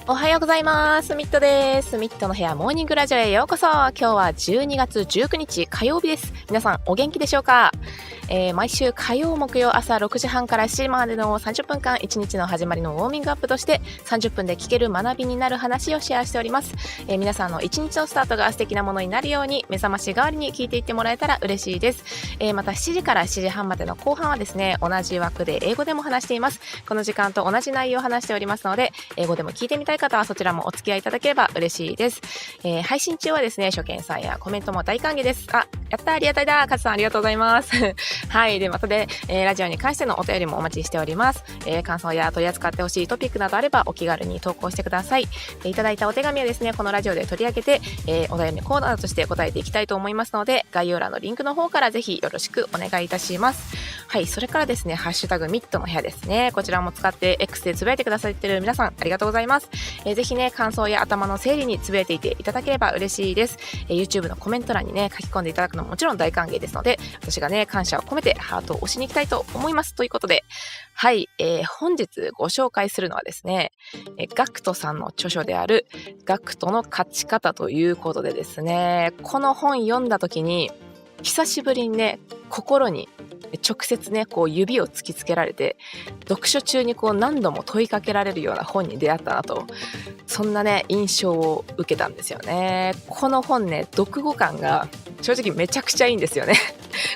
おはようございます。ミットです。ミットの部屋モーニングラジオへようこそ。今日は12月19日火曜日です。皆さんお元気でしょうか？毎週火曜木曜朝6時半から7時までの30分間、一日の始まりのウォーミングアップとして30分で聞ける学びになる話をシェアしております。皆さんの一日のスタートが素敵なものになるように、目覚まし代わりに聞いていってもらえたら嬉しいです。また7時から7時半までの後半はですね、同じ枠で英語でも話しています。この時間と同じ内容を話しておりますので、英語でも聞いてみたい方はそちらもお付き合いいただければ嬉しいです。配信中はですね、初見さんやコメントも大歓迎です。やったー、ありがたいだー、カズさんありがとうございますはい。で、またで、ラジオに関してのお便りもお待ちしております。感想や取り扱ってほしいトピックなどあればお気軽に投稿してください。いただいたお手紙はですね、このラジオで取り上げて、お悩みコーナーとして答えていきたいと思いますので、概要欄のリンクの方からぜひよろしくお願いいたします。はい。それからですね、ハッシュタグミットの部屋ですね。こちらも使って X でつぶやいてくださっている皆さんありがとうございます。ぜひね、感想や頭の整理につぶやいていていただければ嬉しいです。YouTube のコメント欄にね、書き込んでいただくのももちろん大歓迎ですので、私がね、感謝を込めてハートを押しに行きたいと思います。ということで、はい、本日ご紹介するのはですね、GACKTさんの著書であるGACKTの勝ち方ということでですね、この本読んだ時に久しぶりにね、心に直接ね、こう指を突きつけられて、読書中にこう何度も問いかけられるような本に出会ったなと、そんなね、印象を受けたんですよね。この本ね、読後感が正直めちゃくちゃいいんですよね。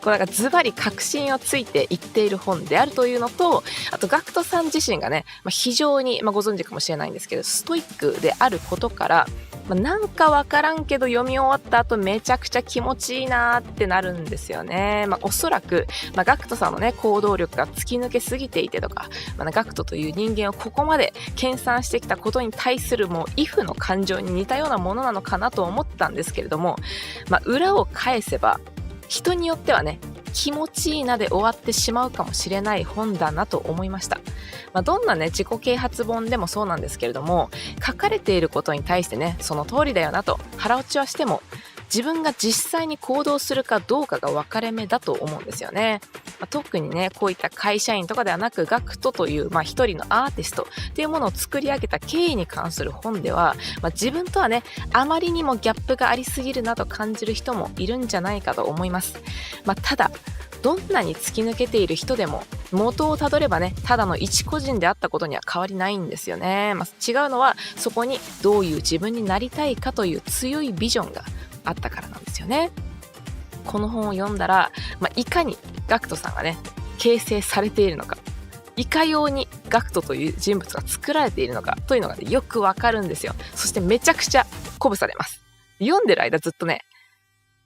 こうなんかズバリ確信をついて言っている本であるというのと、あとGACKTさん自身がね、非常に、ご存知かもしれないんですけど、ストイックであることから、なんかわからんけど読み終わった後めちゃくちゃ気持ちいいなーってなるんですよね。おそらく、GACKTさんのね、行動力が突き抜けすぎていてとか、GACKTという人間をここまで研鑽してきたことに対するもう畏怖の感情に似たようなものなのかなと思ったんですけれども、裏を返せば、人によってはね、気持ちいいなで終わってしまうかもしれない本だなと思いました。どんなね、自己啓発本でもそうなんですけれども、書かれていることに対してね、その通りだよなと腹落ちはしても、自分が実際に行動するかどうかが分かれ目だと思うんですよね。特にね、こういった会社員とかではなくGACKTという、一人のアーティストっていうものを作り上げた経緯に関する本では、自分とはね、あまりにもギャップがありすぎるなと感じる人もいるんじゃないかと思います。ただ、どんなに突き抜けている人でも元をたどればね、ただの一個人であったことには変わりないんですよね。違うのはそこにどういう自分になりたいかという強いビジョンがあったからなんですよね。この本を読んだら、いかにGACKTさんがね、形成されているのか、いかようにGACKTという人物が作られているのかというのが、ね、よくわかるんですよ。そしてめちゃくちゃ鼓舞されます。読んでる間ずっとね、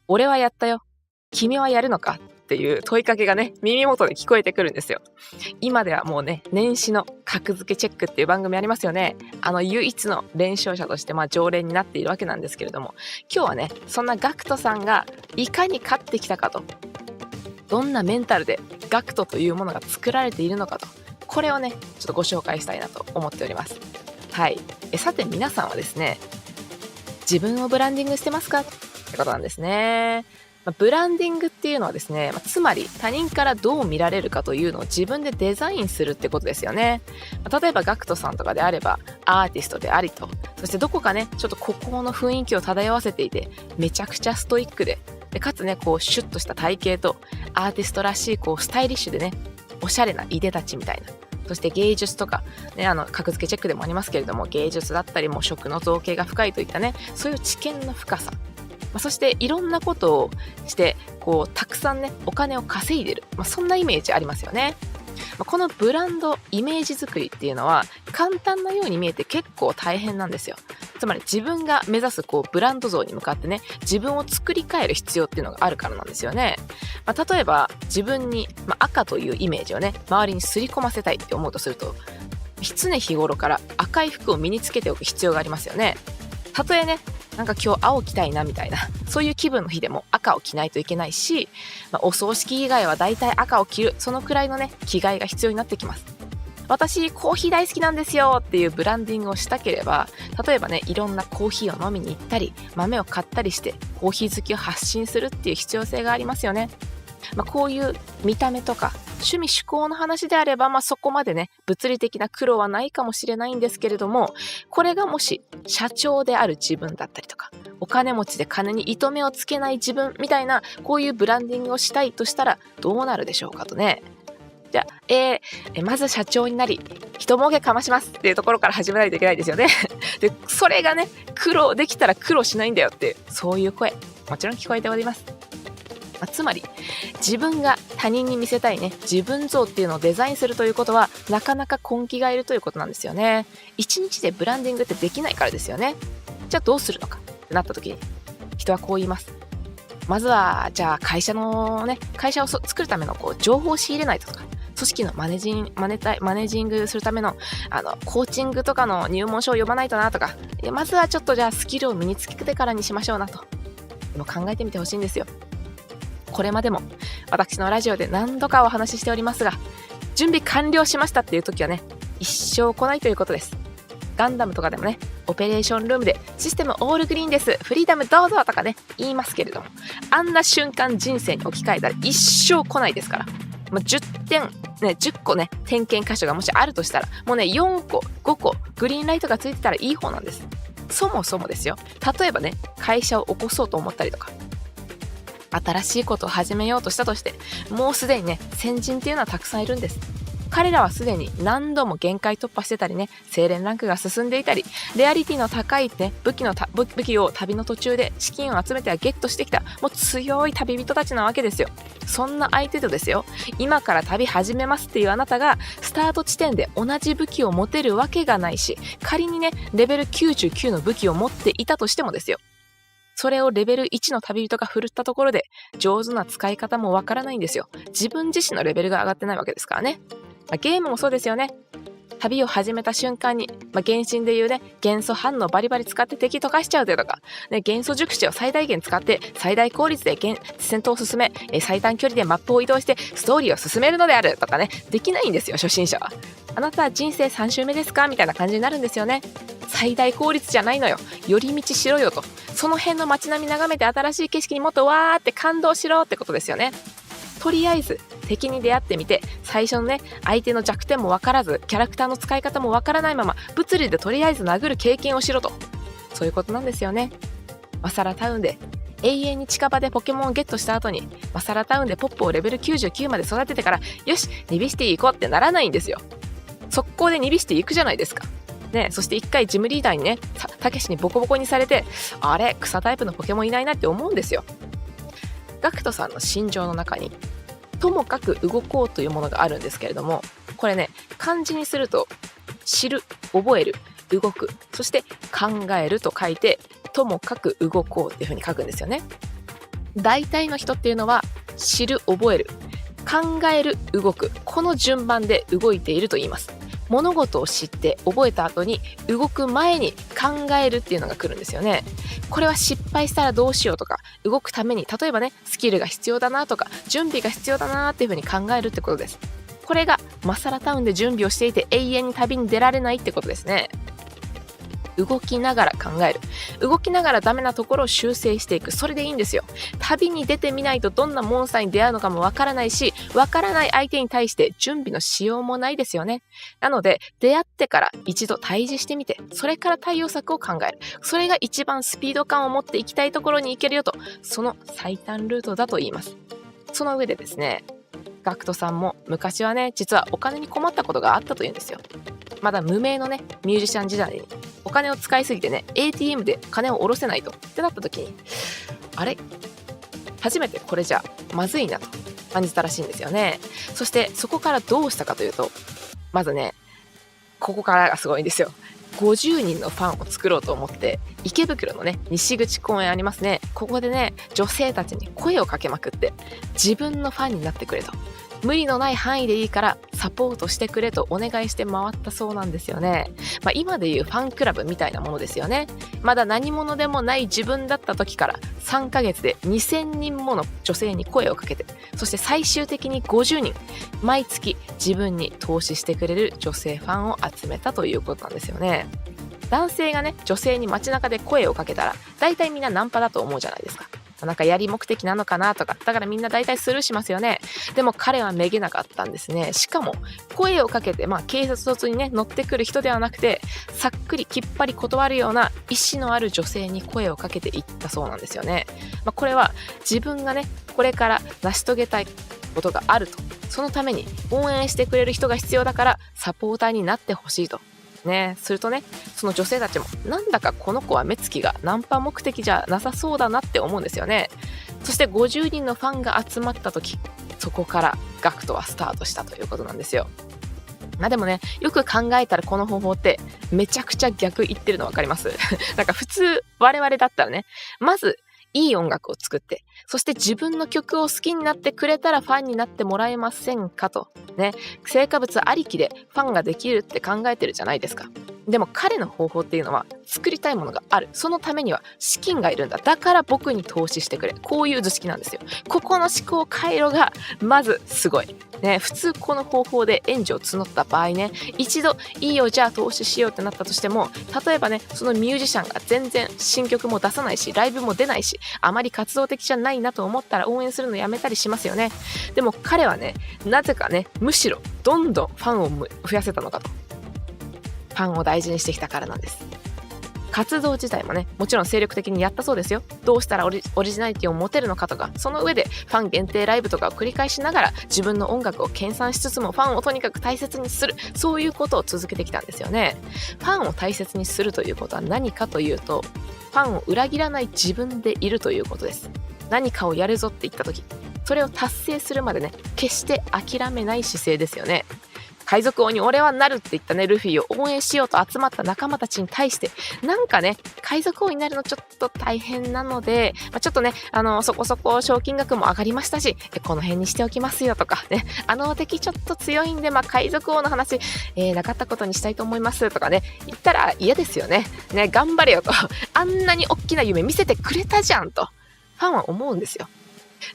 俺はやったよ、君はやるのかっていう問いかけがね、耳元で聞こえてくるんですよ。今ではもうね、年始の格付けチェックっていう番組ありますよね。唯一の連勝者として常連になっているわけなんですけれども、今日はね、そんなGACKTさんがいかに勝ってきたかと、どんなメンタルでGACKTというものが作られているのかと、これをね、ちょっとご紹介したいなと思っております。はい。さて皆さんはですね、自分をブランディングしてますかってことなんですね。ブランディングっていうのはですね、つまり他人からどう見られるかというのを自分でデザインするってことですよね。例えばGACKTさんとかであればアーティストでありと、そしてどこかね、ちょっと孤高の雰囲気を漂わせていて、めちゃくちゃストイックで、かつね、こうシュッとした体型とアーティストらしいこうスタイリッシュでね、おしゃれないでたちみたいな。そして芸術とか、ね、格付けチェックでもありますけれども、芸術だったりも食の造形が深いといったね、そういう知見の深さ。そしていろんなことをしてこうたくさんね、お金を稼いでる、そんなイメージありますよね。このブランドイメージ作りっていうのは簡単なように見えて結構大変なんですよ。つまり自分が目指すこうブランド像に向かってね、自分を作り変える必要っていうのがあるからなんですよね。例えば自分に、赤というイメージをね、周りに刷り込ませたいって思うとすると、常日頃から赤い服を身につけておく必要がありますよね。たとえね、なんか今日青着たいなみたいな、そういう気分の日でも赤を着ないといけないし、お葬式以外はだいたい赤を着る、そのくらいのね着替えが必要になってきます。私コーヒー大好きなんですよっていうブランディングをしたければ、例えばねいろんなコーヒーを飲みに行ったり豆を買ったりしてコーヒー好きを発信するっていう必要性がありますよね。こういう見た目とか趣味趣向の話であれば、そこまでね物理的な苦労はないかもしれないんですけれども、これがもし社長である自分だったりとかお金持ちで金に糸目をつけない自分みたいな、こういうブランディングをしたいとしたらどうなるでしょうかとね。じゃあ、まず社長になり人儲けかましますっていうところから始めないといけないですよね。でそれがね苦労できたら苦労しないんだよっていう、そういう声もちろん聞こえております。つまり自分が他人に見せたいね自分像っていうのをデザインするということはなかなか根気がいるということなんですよね。一日でブランディングってできないからですよね。じゃあどうするのかってなった時に人はこう言います。まずはじゃあ会社を作るための情報を仕入れないとか、組織のマネージングするためのコーチングとかの入門書を読まないとなとか、まずはちょっとじゃあスキルを身につけてからにしましょうなと考えてみてほしいんですよ。これまでも私のラジオで何度かお話ししておりますが、準備完了しましたっていう時はね一生来ないということです。ガンダムとかでもねオペレーションルームでシステムオールグリーンです、フリーダムどうぞとかね言いますけれども、あんな瞬間人生に置き換えたら一生来ないですから。10個ね点検箇所がもしあるとしたら、もうね4個5個グリーンライトがついてたらいい方なんです。そもそもですよ、例えばね会社を起こそうと思ったりとか新しいことを始めようとしたとして、もうすでにね先人っていうのはたくさんいるんです。彼らはすでに何度も限界突破してたりね、精錬ランクが進んでいたり、レアリティの高いね武器を旅の途中で資金を集めてはゲットしてきた、もう強い旅人たちなわけですよ。そんな相手とですよ、今から旅始めますっていうあなたがスタート地点で同じ武器を持てるわけがないし、仮にねレベル99の武器を持っていたとしてもですよ、それをレベル1の旅人が振るったところで上手な使い方もわからないんですよ。自分自身のレベルが上がってないわけですからね。ゲームもそうですよね。旅を始めた瞬間に、原神でいうね元素反応バリバリ使って敵溶かしちゃうとか、元素熟知を最大限使って最大効率で戦闘を進め、最短距離でマップを移動してストーリーを進めるのであるとかね、できないんですよ初心者は。あなたは人生3周目ですかみたいな感じになるんですよね。最大効率じゃないのよ、寄り道しろよと。その辺の街並み眺めて新しい景色にもっとわーって感動しろってことですよね。とりあえず敵に出会ってみて、最初のね相手の弱点も分からずキャラクターの使い方も分からないまま物理でとりあえず殴る経験をしろと、そういうことなんですよね。マサラタウンで永遠に近場でポケモンをゲットした後にマサラタウンでポップをレベル99まで育ててからよしニビシティ行こうってならないんですよ。速攻でニビシティ行くじゃないですかね。そして一回ジムリーダーにねたけしにボコボコにされて、あれ草タイプのポケモンいないなって思うんですよ。GACKTさんの心情の中にともかく動こうというものがあるんですけれども、これね漢字にすると知る、覚える、動く、そして考えると書いてともかく動こうっていう風に書くんですよね。大体の人っていうのは知る、覚える、考える、動く、この順番で動いていると言います。物事を知って覚えた後に動く前に考えるっていうのが来るんですよね。これは失敗したらどうしようとか、動くために例えばねスキルが必要だなとか準備が必要だなっていう風に考えるってことです。これがマサラタウンで準備をしていて永遠に旅に出られないってことですね。動きながら考える、動きながらダメなところを修正していく、それでいいんですよ。旅に出てみないとどんなモンスターに出会うのかもわからないし、わからない相手に対して準備のしようもないですよね。なので出会ってから一度対峙してみて、それから対応策を考える、それが一番スピード感を持っていきたいところに行けるよと、その最短ルートだと言います。その上でですね、GACKTさんも昔はね実はお金に困ったことがあったというんですよ。まだ無名のねミュージシャン時代にお金を使いすぎてね ATM で金を下ろせないとってなった時に、あれ初めてこれじゃまずいなと感じたらしいんですよね。そしてそこからどうしたかというと、まずねここからがすごいんですよ。50人のファンを作ろうと思って池袋のね西口公園ありますね、ここでね女性たちに声をかけまくって自分のファンになってくれと、無理のない範囲でいいからサポートしてくれとお願いして回ったそうなんですよね。今でいうファンクラブみたいなものですよね。まだ何者でもない自分だった時から3ヶ月で2000人もの女性に声をかけて、そして最終的に50人毎月自分に投資してくれる女性ファンを集めたということなんですよね。男性がね、女性に街中で声をかけたら大体みんなナンパだと思うじゃないですか。なんかやり目的なのかなとか、だからみんな大体スルーしますよね。でも彼はめげなかったんですね。しかも声をかけて、軽率にね乗ってくる人ではなくて、さっくりきっぱり断るような意志のある女性に声をかけていったそうなんですよね。これは自分がねこれから成し遂げたいことがあると、そのために応援してくれる人が必要だからサポーターになってほしいとね、するとね、その女性たちもなんだかこの子は目つきがナンパ目的じゃなさそうだなって思うんですよね。そして50人のファンが集まった時、そこからGACKTはスタートしたということなんですよ。でもね、よく考えたらこの方法ってめちゃくちゃ逆言ってるの分かりますなんか普通我々だったらね、まずいい音楽を作って、そして自分の曲を好きになってくれたらファンになってもらえませんかとね、成果物ありきでファンができるって考えてるじゃないですか。でも彼の方法っていうのは作りたいものがある、そのためには資金がいるんだ、だから僕に投資してくれ、こういう図式なんですよ。ここの思考回路がまずすごいね。普通この方法で援助を募った場合ね、一度いいよじゃあ投資しようってなったとしても、例えばねそのミュージシャンが全然新曲も出さないしライブも出ないし、あまり活動的じゃないなと思ったら応援するのやめたりしますよね。でも彼はね、なぜかね、むしろどんどんファンを増やせたのかと、ファンを大事にしてきたからなんです。活動自体もね、もちろん精力的にやったそうですよ。どうしたらオリジナリティを持てるのかとか、その上でファン限定ライブとかを繰り返しながら自分の音楽を研鑽しつつもファンをとにかく大切にする、そういうことを続けてきたんですよね。ファンを大切にするということは何かというと、ファンを裏切らない自分でいるということです。何かをやるぞって言った時、それを達成するまでね、決して諦めない姿勢ですよね。海賊王に俺はなるって言ったねルフィを応援しようと集まった仲間たちに対して、なんかね海賊王になるのちょっと大変なので、ちょっとねそこそこ賞金額も上がりましたし、この辺にしておきますよとかね、敵ちょっと強いんで海賊王の話、なかったことにしたいと思いますとかね言ったら嫌ですよね。頑張れよとあんなに大きな夢見せてくれたじゃんとファンは思うんですよ。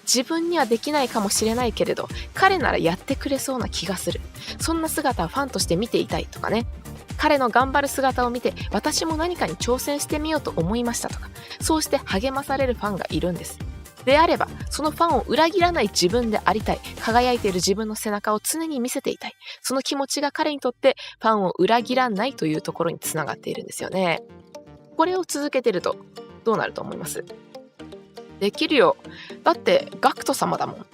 自分にはできないかもしれないけれど彼ならやってくれそうな気がする、そんな姿をファンとして見ていたいとかね、彼の頑張る姿を見て私も何かに挑戦してみようと思いましたとか、そうして励まされるファンがいるんです。であればそのファンを裏切らない自分でありたい、輝いている自分の背中を常に見せていたい、その気持ちが彼にとってファンを裏切らないというところにつながっているんですよね。これを続けているとどうなると思います？できるよ。だってGACKT様だもん。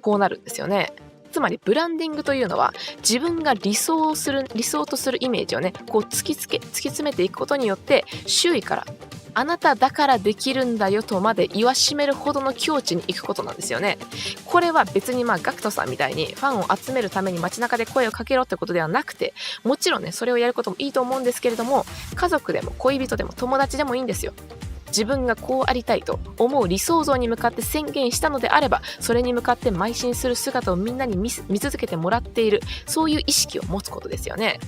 こうなるんですよね。つまりブランディングというのは自分が理想とするイメージをね突き詰めていくことによって周囲からあなただからできるんだよとまで言わしめるほどの境地に行くことなんですよね。これは別にGACKTさんみたいにファンを集めるために街中で声をかけろってことではなくて、もちろんねそれをやることもいいと思うんですけれども、家族でも恋人でも友達でもいいんですよ。自分がこうありたいと思う理想像に向かって宣言したのであれば、それに向かって邁進する姿をみんなに見続けてもらっている、そういう意識を持つことですよね。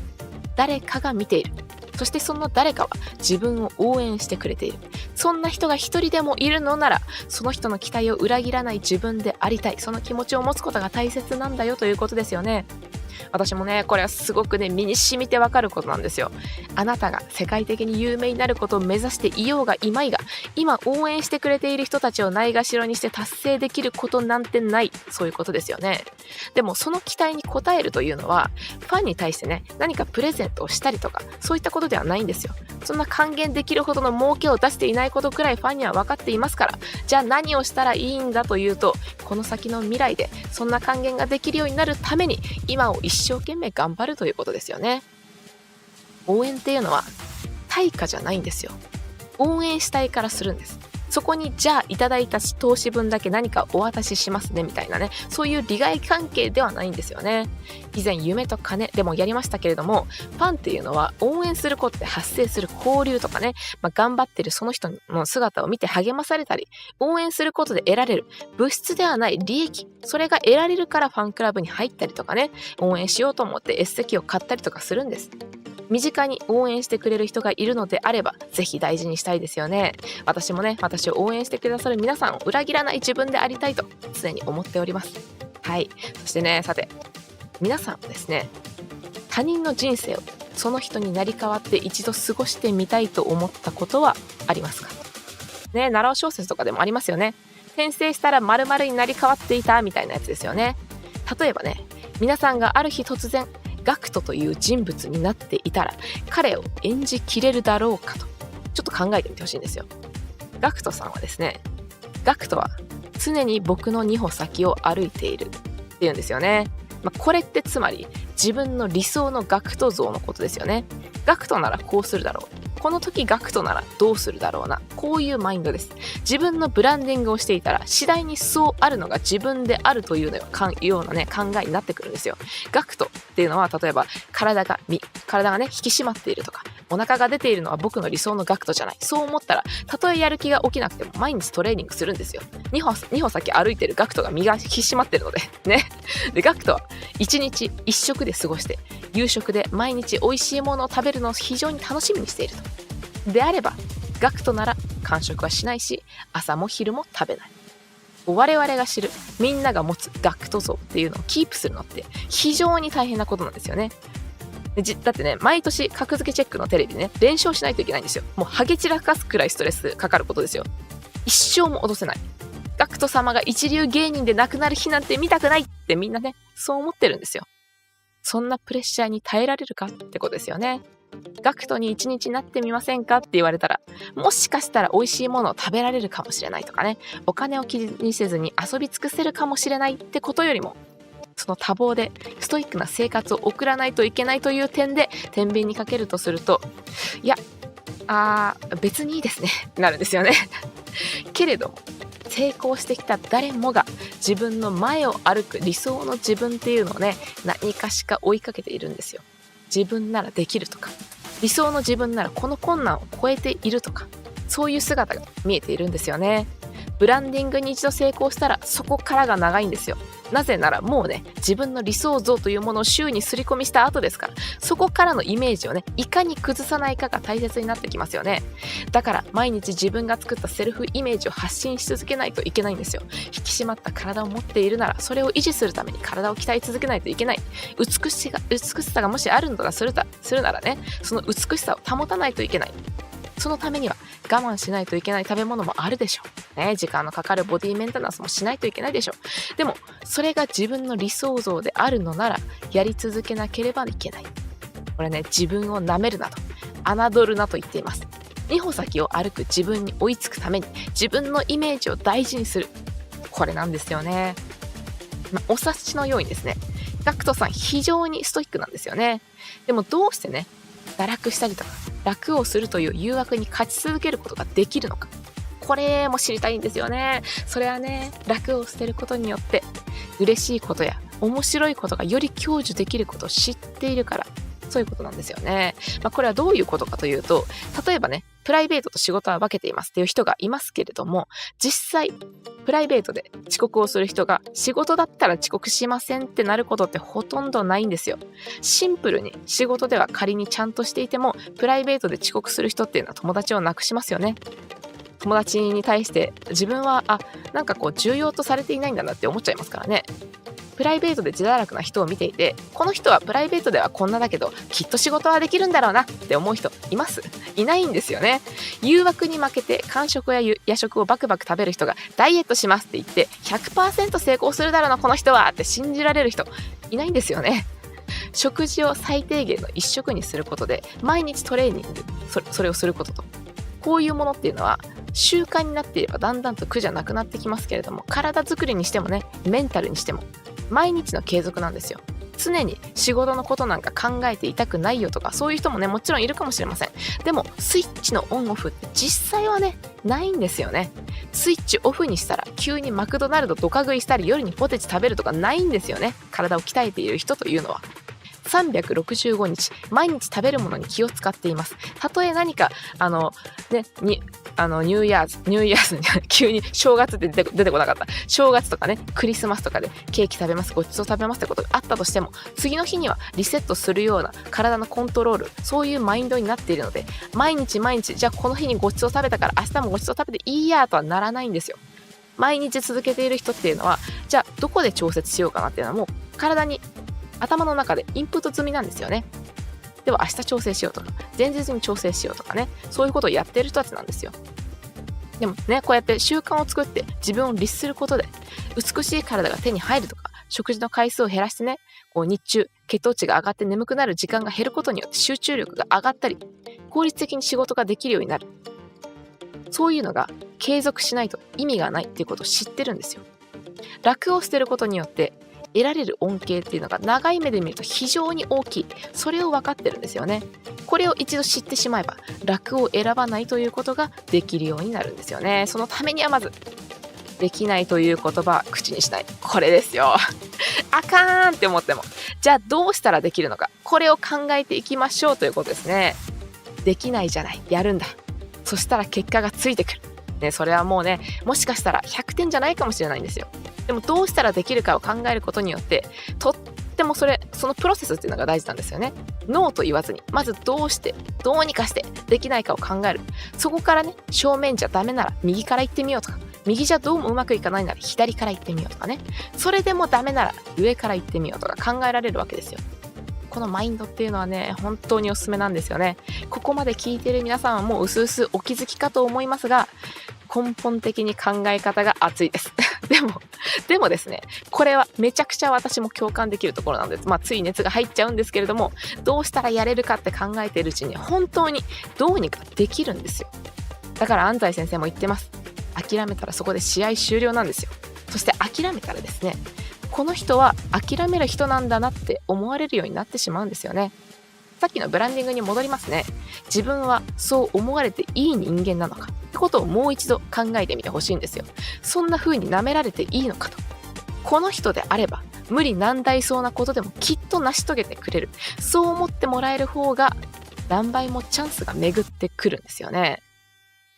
誰かが見ている、そしてその誰かは自分を応援してくれている、そんな人が一人でもいるのならその人の期待を裏切らない自分でありたい、その気持ちを持つことが大切なんだよということですよね。私もねこれはすごくね身に染みてわかることなんですよ。あなたが世界的に有名になることを目指していようがいまいが、今応援してくれている人たちをないがしろにして達成できることなんてない、そういうことですよね。でもその期待に応えるというのはファンに対してね何かプレゼントをしたりとかそういったことではないんですよ。そんな還元できるほどの儲けを出していないことくらいファンには分かっていますから、じゃあ何をしたらいいんだというと、この先の未来でそんな還元ができるようになるために今を一生懸命頑張るということですよね。応援っていうのは対価じゃないんですよ。応援したいからするんです。そこにじゃあいただいた投資分だけ何かお渡ししますねみたいなね、そういう利害関係ではないんですよね。以前夢と金でもやりましたけれども、ファンっていうのは応援することで発生する交流とかね、頑張ってるその人の姿を見て励まされたり、応援することで得られる物質ではない利益、それが得られるからファンクラブに入ったりとかね、応援しようと思って S 席を買ったりとかするんです。身近に応援してくれる人がいるのであれば、ぜひ大事にしたいですよね。私もね、私を応援してくださる皆さんを裏切らない自分でありたいと常に思っております。はい。そしてね、さて、皆さんもですね、他人の人生をその人になり変わって一度過ごしてみたいと思ったことはありますかね。習う小説とかでもありますよね。転生したら〇〇になり変わっていたみたいなやつですよね。例えばね、皆さんがある日突然GACKTという人物になっていたら、彼を演じきれるだろうかと、ちょっと考えてみてほしいんですよ。GACKTさんはですね、GACKTは常に僕の2歩先を歩いているっていうんですよね。これってつまり自分の理想のGACKT像のことですよね。GACKTならこうするだろう、この時GACKTならどうするだろうな、こういうマインドです。自分のブランディングをしていたら次第にそうあるのが自分であるというようなね考えになってくるんですよ。GACKTっていうのは、例えば体がね引き締まっているとか、お腹が出ているのは僕の理想のGACKTじゃない、そう思ったらたとえやる気が起きなくても毎日トレーニングするんですよ。2歩先歩いてるGACKTが身が引き締まってるのでね。でGACKTは1日1食で過ごして、夕食で毎日美味しいものを食べるのを非常に楽しみにしていると。であればGACKTなら間食はしないし、朝も昼も食べない。我々が知るみんなが持つGACKT像っていうのをキープするのって非常に大変なことなんですよね。だってね、毎年格付けチェックのテレビでね連勝しないといけないんですよ。もうハゲ散らかすくらいストレスかかることですよ。一生も落とせない。GACKT様が一流芸人で亡くなる日なんて見たくないってみんなねそう思ってるんですよ。そんなプレッシャーに耐えられるかってことですよね。GACKTに一日なってみませんかって言われたら、もしかしたら美味しいものを食べられるかもしれないとかね、お金を気にせずに遊び尽くせるかもしれないってことよりも、その多忙でストイックな生活を送らないといけないという点で天秤にかけるとすると、いや別にいいですねなるんですよね。けれども成功してきた誰もが自分の前を歩く理想の自分っていうのをね何かしか追いかけているんですよ。自分ならできるとか、理想の自分ならこの困難を超えているとか、そういう姿が見えているんですよね。ブランディングに一度成功したらそこからが長いんですよ。なぜならもうね自分の理想像というものを周囲に刷り込みした後ですから、そこからのイメージをねいかに崩さないかが大切になってきますよね。だから毎日自分が作ったセルフイメージを発信し続けないといけないんですよ。引き締まった体を持っているならそれを維持するために体を鍛え続けないといけない。美しさがもしあるのだとするならね、その美しさを保たないといけない。そのためには我慢しないといけない食べ物もあるでしょう、ね、時間のかかるボディメンテナンスもしないといけないでしょう。でもそれが自分の理想像であるのならやり続けなければいけない。これね、自分を舐めるなと侮るなと言っています。2歩先を歩く自分に追いつくために自分のイメージを大事にする、これなんですよね。お察しのようにですね、GACKTさん非常にストイックなんですよね。でもどうしてね堕落したりとか楽をするという誘惑に勝ち続けることができるのか、これも知りたいんですよね。それはね、楽を捨てることによって嬉しいことや面白いことがより享受できることを知っているから、そういうことなんですよね。これはどういうことかというと、例えばねプライベートと仕事は分けていますっていう人がいますけれども、実際プライベートで遅刻をする人が仕事だったら遅刻しませんってなることってほとんどないんですよ。シンプルに仕事では仮にちゃんとしていてもプライベートで遅刻する人っていうのは友達をなくしますよね。友達に対して自分はなんか重要とされていないんだなって思っちゃいますからね。プライベートで自堕落な人を見ていて、この人はプライベートではこんなだけどきっと仕事はできるんだろうなって思う人います？いないんですよね。誘惑に負けて間食や夜食をバクバク食べる人がダイエットしますって言って 100% 成功するだろうなこの人はって信じられる人いないんですよね。食事を最低限の一食にすることで毎日トレーニング、それをすることと、こういうものっていうのは習慣になっていればだんだんと苦じゃなくなってきますけれども、体作りにしてもねメンタルにしても毎日の継続なんですよ。常に仕事のことなんか考えていたくないよとか、そういう人もねもちろんいるかもしれません。でもスイッチのオンオフって実際はねないんですよね。スイッチオフにしたら急にマクドナルドドカ食いしたり夜にポテチ食べるとかないんですよね。体を鍛えている人というのは365日毎日食べるものに気を使っています。たとえ何かニューイヤーズに急に正月って出てこなかった。正月とかねクリスマスとかでケーキ食べます、ごちそう食べますってことがあったとしても、次の日にはリセットするような体のコントロール、そういうマインドになっているので、毎日じゃあこの日にごちそう食べたから明日もごちそう食べていいやとはならないんですよ。毎日続けている人っていうのは、じゃあどこで調節しようかなっていうのはもう体に頭の中でインプット済みなんですよね。では明日調整しようとか前日に調整しようとかね、そういうことをやってる人たちなんですよ。でもね、こうやって習慣を作って自分を律することで美しい体が手に入るとか、食事の回数を減らしてね、こう日中血糖値が上がって眠くなる時間が減ることによって集中力が上がったり効率的に仕事ができるようになる。そういうのが継続しないと意味がないっていうことを知ってるんですよ。楽を捨てることによって得られる恩恵っていうのが長い目で見ると非常に大きい。それを分かってるんですよね。これを一度知ってしまえば楽を選ばないということができるようになるんですよね。そのためにはまずできないという言葉は口にしない。これですよ。あかんって思っても、じゃあどうしたらできるのか、これを考えていきましょうということですね。できないじゃない、やるんだ。そしたら結果がついてくる、ね、それはもうね、もしかしたら100点じゃないかもしれないんですよ。でもどうしたらできるかを考えることによってとってもそのプロセスっていうのが大事なんですよね。ノーと言わずにまずどうしてどうにかしてできないかを考える。そこからね、正面じゃダメなら右から行ってみようとか、右じゃどうもうまくいかないなら左から行ってみようとかね、それでもダメなら上から行ってみようとか考えられるわけですよ。このマインドっていうのはね本当におすすめなんですよね。ここまで聞いている皆さんはもう薄々お気づきかと思いますが、根本的に考え方が熱いですでもですね、これはめちゃくちゃ私も共感できるところなんです。つい熱が入っちゃうんですけれども、どうしたらやれるかって考えているうちに本当にどうにかできるんですよ。だから安西先生も言ってます。諦めたらそこで試合終了なんですよ。そして諦めたらですね、この人は諦める人なんだなって思われるようになってしまうんですよね。さっきのブランディングに戻りますね。自分はそう思われていい人間なのかってことをもう一度考えてみてほしいんですよ。そんな風に舐められていいのかと。この人であれば無理難題そうなことでもきっと成し遂げてくれる。そう思ってもらえる方が何倍もチャンスが巡ってくるんですよね。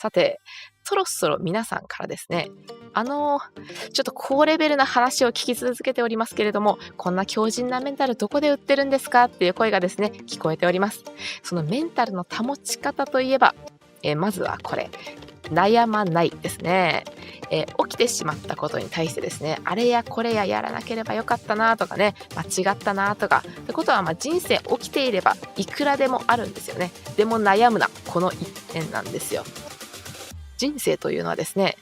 さて、そろそろ皆さんからですね、ちょっと高レベルな話を聞き続けておりますけれども、こんな強靭なメンタルどこで売ってるんですかっていう声がですね聞こえております。そのメンタルの保ち方といえば、まずはこれ、悩まないですね。起きてしまったことに対してですね、あれやこれやらなければよかったなとかね、間違ったなとかってことは人生起きていればいくらでもあるんですよね。でも悩むな、この一点なんですよ。人生というのはですね、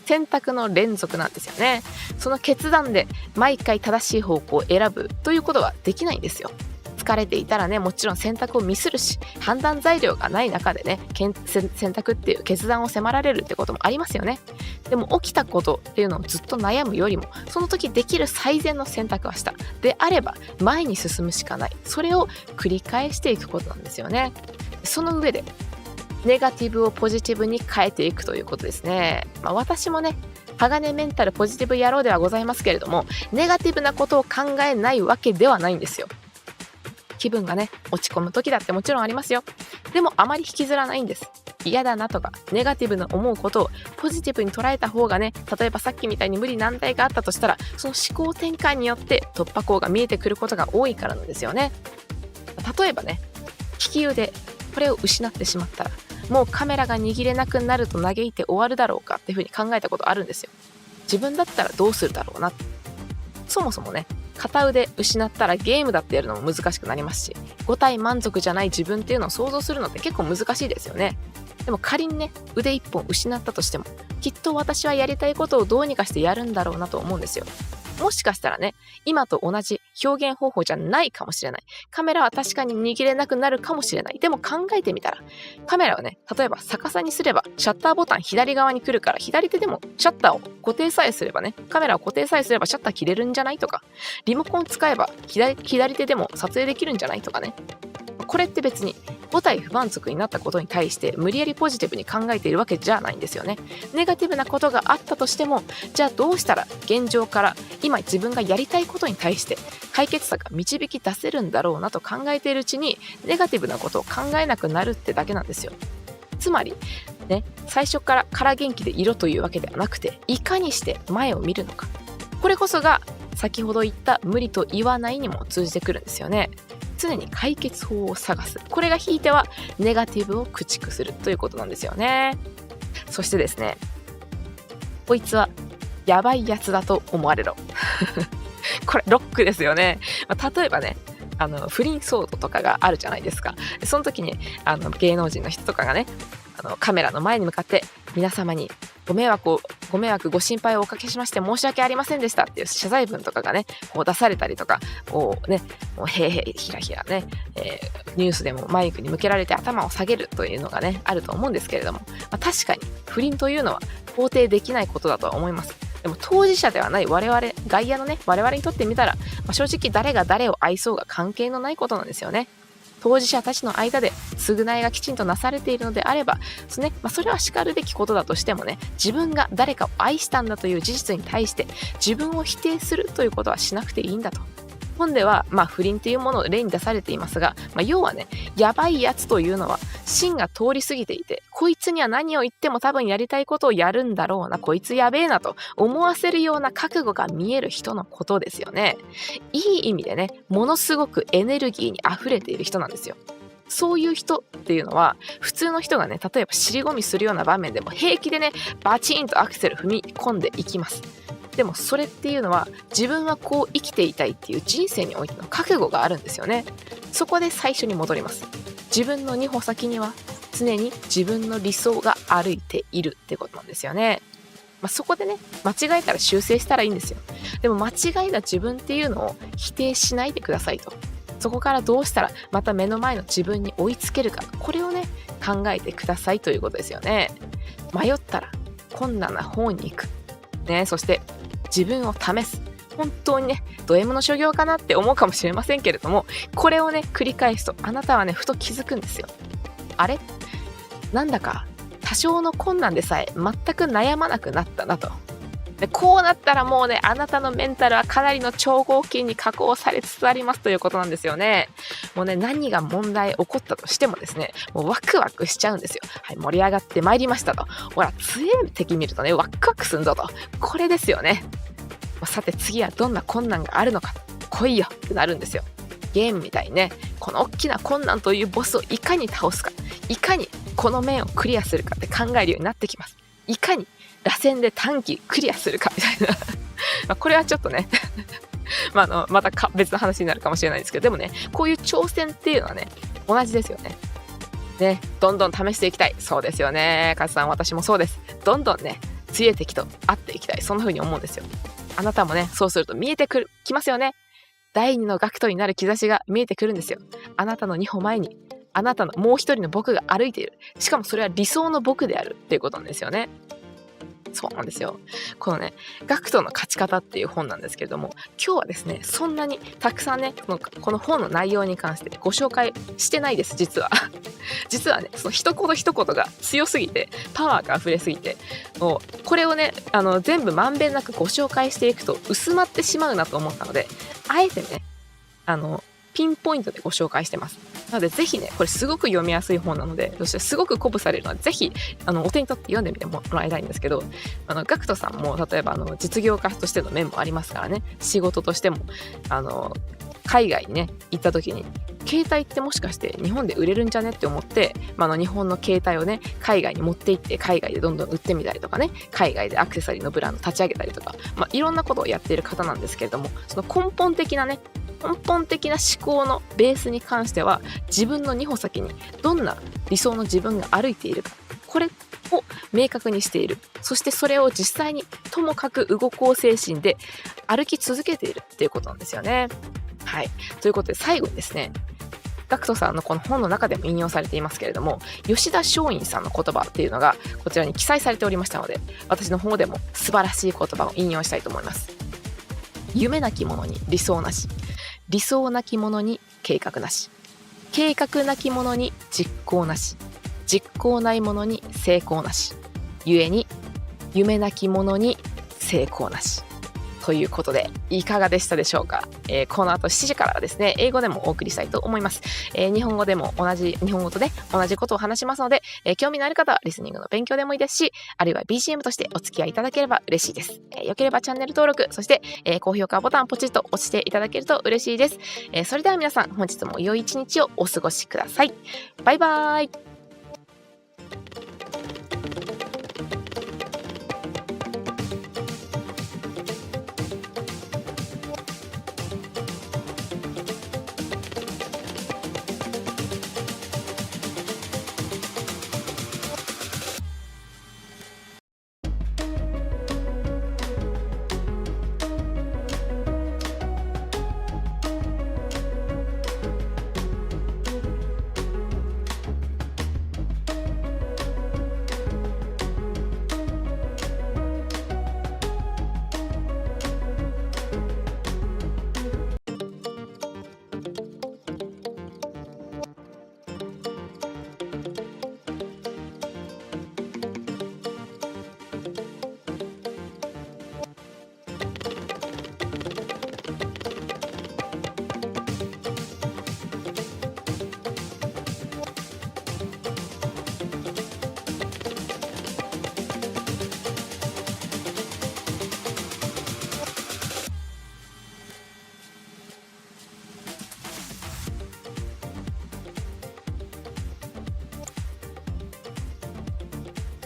選択の連続なんですよね。その決断で毎回正しい方向を選ぶということはできないんですよ。疲れていたらね、もちろん選択をミスるし、判断材料がない中でね、選択っていう決断を迫られるってこともありますよね。でも起きたことっていうのをずっと悩むよりも、その時できる最善の選択はしたであれば前に進むしかない。それを繰り返していくことなんですよね。その上でネガティブをポジティブに変えていくということですね。私もね、鋼メンタルポジティブ野郎ではございますけれども、ネガティブなことを考えないわけではないんですよ。気分がね落ち込む時だってもちろんありますよ。でもあまり引きずらないんです。嫌だなとかネガティブな思うことをポジティブに捉えた方がね、例えばさっきみたいに無理難題があったとしたら、その思考転換によって突破口が見えてくることが多いからなんですよね。例えばね、利き腕、これを失ってしまったらもうカメラが握れなくなると嘆いて終わるだろうかっていうふうに考えたことあるんですよ。自分だったらどうするだろうな。そもそもね、片腕失ったらゲームだってやるのも難しくなりますし、5体満足じゃない自分っていうのを想像するのって結構難しいですよね。でも仮にね、腕1本失ったとしても、きっと私はやりたいことをどうにかしてやるんだろうなと思うんですよ。もしかしたらね、今と同じ表現方法じゃないかもしれない。カメラは確かに握れなくなるかもしれない。でも考えてみたら、カメラをね、例えば逆さにすればシャッターボタン左側に来るから、左手でもシャッターを固定さえすればね、カメラを固定さえすればシャッター切れるんじゃないとか、リモコン使えば左手でも撮影できるんじゃないとかね。これって別に五体不満足になったことに対して無理やりポジティブに考えているわけじゃないんですよね。ネガティブなことがあったとしても、じゃあどうしたら現状から今自分がやりたいことに対して解決策が導き出せるんだろうなと考えているうちに、ネガティブなことを考えなくなるってだけなんですよ。つまりね、最初から空元気でいろというわけではなくて、いかにして前を見るのか、これこそが先ほど言った無理と言わないにも通じてくるんですよね。常に解決法を探す。これがひいてはネガティブを駆逐するということなんですよね。そしてですね、こいつはやばいやつだと思われろ。これロックですよね。例えばね、不倫騒動とかがあるじゃないですか。その時に芸能人の人とかがね、カメラの前に向かって皆様にご迷惑ご心配をおかけしまして申し訳ありませんでしたっていう謝罪文とかがね、こう出されたりとか、こうね、もうへいへいひらひらね、ニュースでもマイクに向けられて頭を下げるというのがね、あると思うんですけれども、確かに不倫というのは肯定できないことだとは思います。でも当事者ではない我々、外野のね、我々にとってみたら、正直誰が誰を愛そうが関係のないことなんですよね。当事者たちの間で償いがきちんとなされているのであれば、それは叱るべきことだとしてもね、自分が誰かを愛したんだという事実に対して自分を否定するということはしなくていいんだと。本では不倫というものを例に出されていますが、要はね、やばいやつというのは芯が通り過ぎていて、こいつには何を言っても多分やりたいことをやるんだろうな、こいつやべえなと思わせるような覚悟が見える人のことですよね。いい意味でね、ものすごくエネルギーに溢れている人なんですよ。そういう人っていうのは、普通の人がね、例えば尻込みするような場面でも平気でね、バチンとアクセル踏み込んでいきます。でもそれっていうのは、自分はこう生きていたいっていう人生においての覚悟があるんですよね。そこで最初に戻ります。自分の2歩先には常に自分の理想が歩いているってことなんですよね。そこでね、間違えたら修正したらいいんですよ。でも間違えた自分っていうのを否定しないでくださいと。そこからどうしたらまた目の前の自分に追いつけるか、これをね、考えてくださいということですよね。迷ったら困難な方に行く。ね、そして自分を試す。本当にね、ド M の所業かなって思うかもしれませんけれども、これをね、繰り返すとあなたはね、ふと気づくんですよ。あれ？なんだか多少の困難でさえ全く悩まなくなったなと。でこうなったらもうね、あなたのメンタルはかなりの超合金に加工されつつありますということなんですよね。もうね、何が問題起こったとしてもですね、もうワクワクしちゃうんですよ。はい、盛り上がってまいりましたと。ほら、強い敵見るとね、ワクワクすんぞと。これですよね。さて次はどんな困難があるのか、来いよってなるんですよ。ゲームみたいにね、この大きな困難というボスをいかに倒すか、いかにこの面をクリアするかって考えるようになってきます。いかに螺旋で短期クリアするかみたいなこれはちょっとねまた別の話になるかもしれないですけど、でもね、こういう挑戦っていうのはね、同じですよね。ね、どんどん試していきたい。そうですよね。カズさん、私もそうです。どんどんね、強い敵と会っていきたい。そんな風に思うんですよ。あなたもね、そうすると見えてきますよね。第二のGACKTになる兆しが見えてくるんですよ。あなたの2歩前に、あなたのもう一人の僕が歩いている。しかもそれは理想の僕であるっていうことなんですよね。そうなんですよ。このね、GACKTの勝ち方っていう本なんですけれども、今日はですね、そんなにたくさんね、この本の内容に関してご紹介してないです、実は。実はね、その一言一言が強すぎて、パワーが溢れすぎて、もうこれをね、全部まんべんなくご紹介していくと薄まってしまうなと思ったので、あえてね、ピンポイントでご紹介してます。なのでぜひね、これすごく読みやすい本なので、そしてすごく鼓舞されるのはぜひお手に取って読んでみてもらいたいんですけど、GACKTさんも例えば実業家としての面もありますからね、仕事としても海外にね行った時に、携帯ってもしかして日本で売れるんじゃねって思って、日本の携帯をね海外に持って行って海外でどんどん売ってみたりとかね、海外でアクセサリーのブランド立ち上げたりとか、いろんなことをやっている方なんですけれども、その根本的な思考のベースに関しては、自分の2歩先にどんな理想の自分が歩いているか、これを明確にしている。そしてそれを実際にともかく動こう精神で歩き続けているっていうことなんですよね。はい。ということで最後にですね、GACKTさんのこの本の中でも引用されていますけれども、吉田松陰さんの言葉っていうのがこちらに記載されておりましたので、私の方でも素晴らしい言葉を引用したいと思います。夢なき者に理想なし、理想なき者に計画なし、計画なき者に実行なし、実行ない者に成功なし、故に夢なき者に成功なし。ということで、いかがでしたでしょうか。この後7時からはですね、英語でもお送りしたいと思います。日本語とで同じことを話しますので、興味のある方はリスニングの勉強でもいいですし、あるいは BGM としてお付き合いいただければ嬉しいです。よければチャンネル登録、そして、高評価ボタンポチッと押していただけると嬉しいです。それでは皆さん、本日も良い一日をお過ごしください。バイバーイ。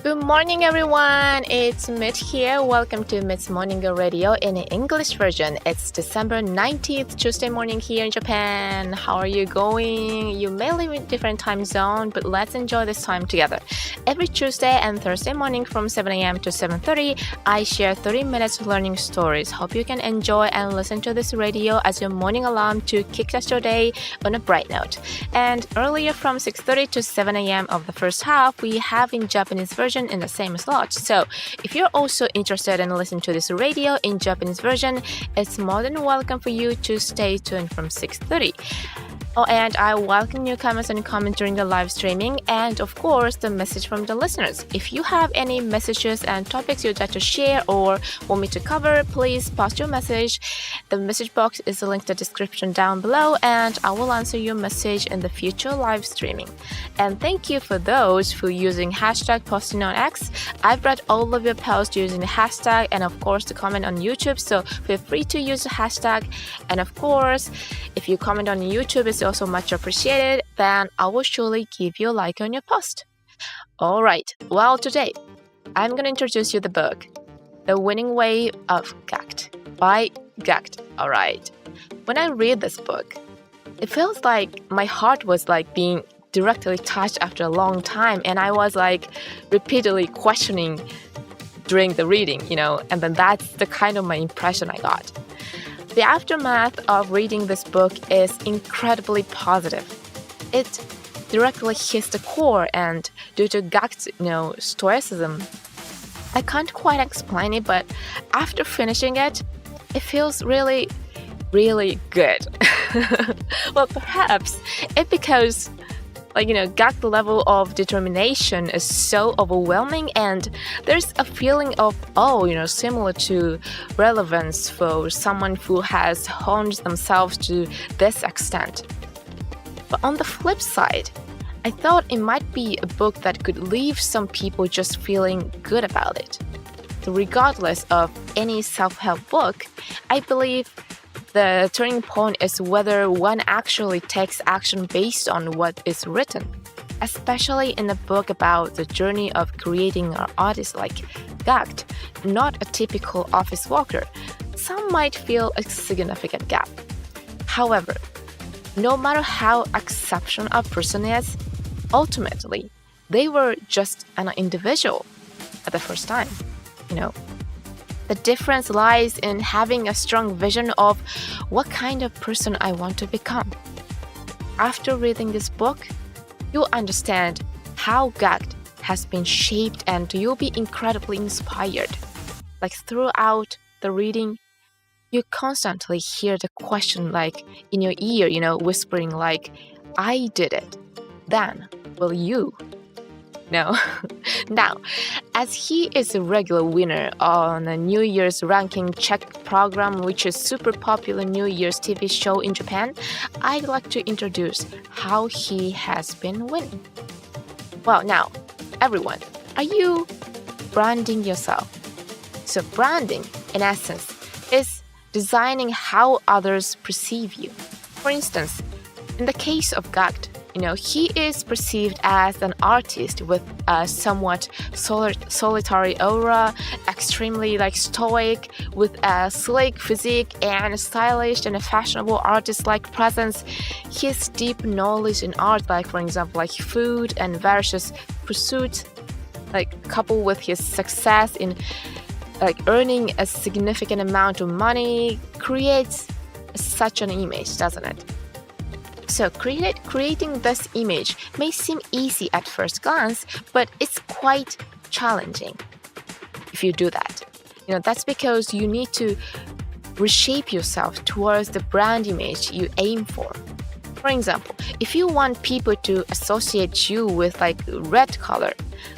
Good morning, everyone. It's Mit here. Welcome to Mit's Morning Radio in English version. It's December 19th, Tuesday morning here in Japan. How are you going? You may live in a different time zone, but let's enjoy this time together. Every Tuesday and Thursday morning from 7 a.m. to 7:30, I share 30 minutes learning stories. Hope you can enjoy and listen to this radio as your morning alarm to kickstart your day on a bright note. And earlier from 6:30 to 7 a.m. of the first half, we have in Japanese version in the same slot. So if you're also interested in listening to this radio in Japanese version, it's more than welcome for you to stay tuned from 6:30. Oh, and I welcome newcomers and comment during the live streaming, and of course the message from the listeners. If you have any messages and topics you'd like to share or want me to cover, please post your message. The message box is linked in the description down below, and I will answer your message in the future live streaming. And thank you for those who are using hashtag posting on X. I've read all of your posts using the hashtag, and of course the comment on YouTube, so feel free to use the hashtag. And of course, if you comment on YouTube, it's also much appreciated. Then I will surely give you a like on your post. Alright, well today, I'm gonna introduce you the book, The Winning Way of GACKT by GACKT. Alright, when I read this book, it feels like my heart was like being directly touched after a long time, and I was like repeatedly questioning during the reading, and then that's the kind of my impression I got. The aftermath of reading this book is incredibly positive. It directly hits the core, and due to GACKT's, stoicism, I can't quite explain it, but after finishing it, it feels really, really good. Well, perhaps it's because GACKT level of determination is so overwhelming, and there's a feeling of similar to relevance for someone who has honed themselves to this extent. But on the flip side, I thought it might be a book that could leave some people just feeling good about it. So regardless of any self-help book, I believe the turning point is whether one actually takes action based on what is written, especially in a book about the journey of creating an artist like GACKT, not a typical office worker. Some might feel a significant gap. However, no matter how exceptional a person is, ultimately, they were just an individual at the first time, The difference lies in having a strong vision of what kind of person I want to become. After reading this book, you'll understand how GACKT has been shaped and you'll be incredibly inspired. Like throughout the reading, you constantly hear the question like in your ear, whispering like, I did it. Then will you? No. Now, as he is a regular winner on a New Year's ranking check program, which is super popular New Year's TV show in Japan, I'd like to introduce how he has been winning. Well, now, everyone, are you branding yourself? So branding, in essence, is designing how others perceive you. For instance, in the case of GACKT, he is perceived as an artist with a somewhat solitary aura, extremely stoic, with a sleek physique and a stylish and a fashionable artist-like presence. His deep knowledge in art, for example, food and various pursuits, coupled with his success in earning a significant amount of money, creates such an image, doesn't it? So creating this image may seem easy at first glance, but it's quite challenging if you do that. That's because you need to reshape yourself towards the brand image you aim for. For example, if you want people to associate you with red color,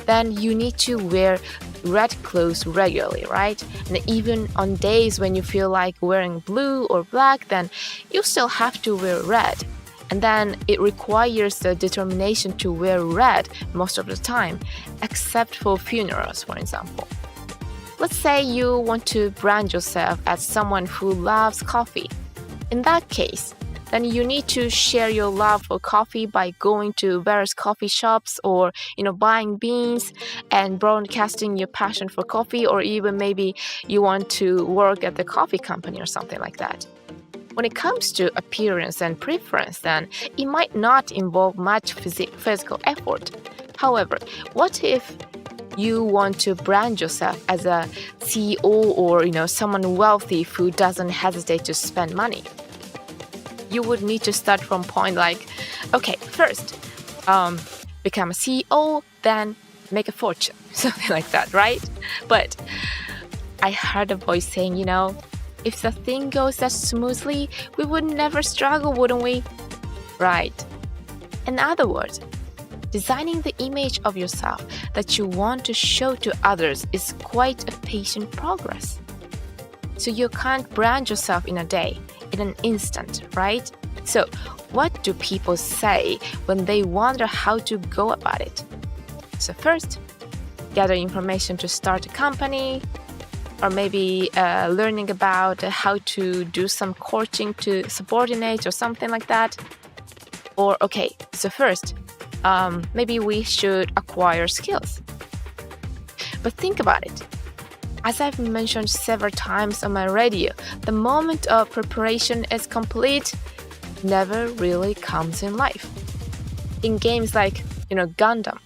then you need to wear red clothes regularly, right? And even on days when you feel like wearing blue or black, then you still have to wear red. And then it requires the determination to wear red most of the time, except for funerals, for example. Let's say you want to brand yourself as someone who loves coffee. In that case, then you need to share your love for coffee by going to various coffee shops or, buying beans and broadcasting your passion for coffee, or even maybe you want to work at the coffee company or something like that. When it comes to appearance and preference, then it might not involve much physical effort. However, what if you want to brand yourself as a CEO or, someone wealthy who doesn't hesitate to spend money? You would need to start from point okay, first, become a CEO, then make a fortune, something like that, right? But I heard a voice saying, if the thing goes that smoothly, we would never struggle, wouldn't we? Right. In other words, designing the image of yourself that you want to show to others is quite a patient progress. So you can't brand yourself in a day, in an instant, right? So what do people say when they wonder how to go about it? So first, gather information to start a company, or maybe learning about how to do some courting to subordinate or something like that. Or okay, so first, maybe we should acquire skills. But think about it. As I've mentioned several times on my radio, the moment of preparation is complete never really comes in life. In games like, Gundam,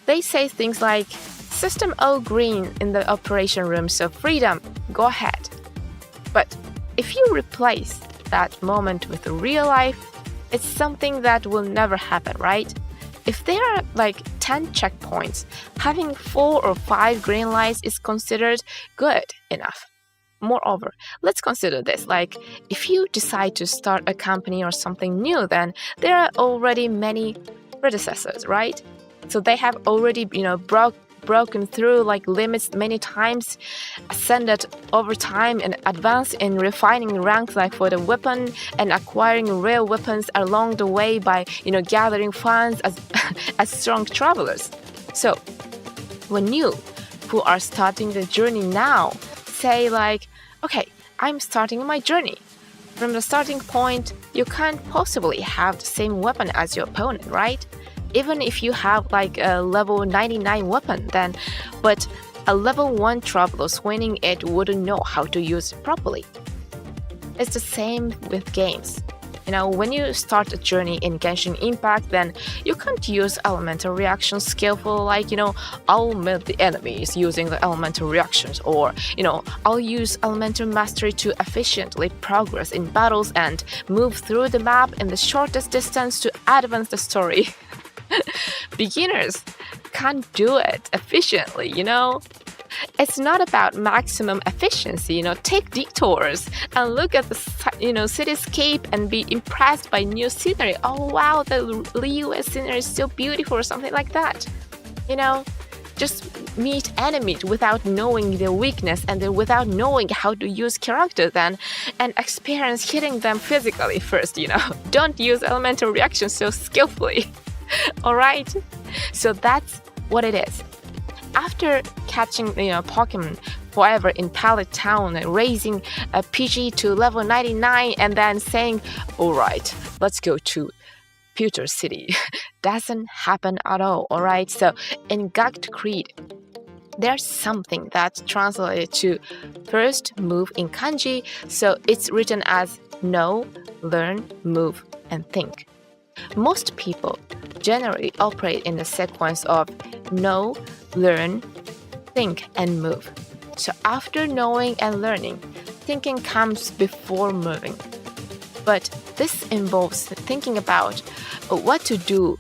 they say things like, System O green in the operation room, so freedom, go ahead. But if you replace that moment with real life, it's something that will never happen, right? If there are 10 checkpoints, having 4 or 5 green lights is considered good enough. Moreover, let's consider this, if you decide to start a company or something new, then there are already many predecessors, right? So they have already, broken through limits many times, ascended over time and advanced in refining ranks for the weapon and acquiring rare weapons along the way by gathering funds as strong travelers. So when you who are starting the journey now say okay, I'm starting my journey. From the starting point, you can't possibly have the same weapon as your opponent, right? Even if you have a level 99 weapon, then, but a level 1 traveler swinging it wouldn't know how to use it properly. It's the same with games. When you start a journey in Genshin Impact, then you can't use elemental reactions skillful, I'll melt the enemies using the elemental reactions, or, I'll use elemental mastery to efficiently progress in battles and move through the map in the shortest distance to advance the story. Beginners can't do it efficiently, It's not about maximum efficiency, take detours and look at the, cityscape and be impressed by new scenery. Oh, wow, the Liyue scenery is so beautiful or something like that. Just meet enemies without knowing their weakness and then without knowing how to use character then, and experience hitting them physically first, Don't use elemental reactions so skillfully. Alright? So that's what it is. After catching, Pokemon forever in Pallet Town, raising a PG to level 99 and then saying, alright, let's go to Pewter City. Doesn't happen at all, alright? So in GACKT Creed, there's something that's translated to first move in kanji, so it's written as know, learn, move, and think. Most people generally operate in the sequence of know, learn, think, and move. So after knowing and learning, thinking comes before moving. But this involves thinking about what to do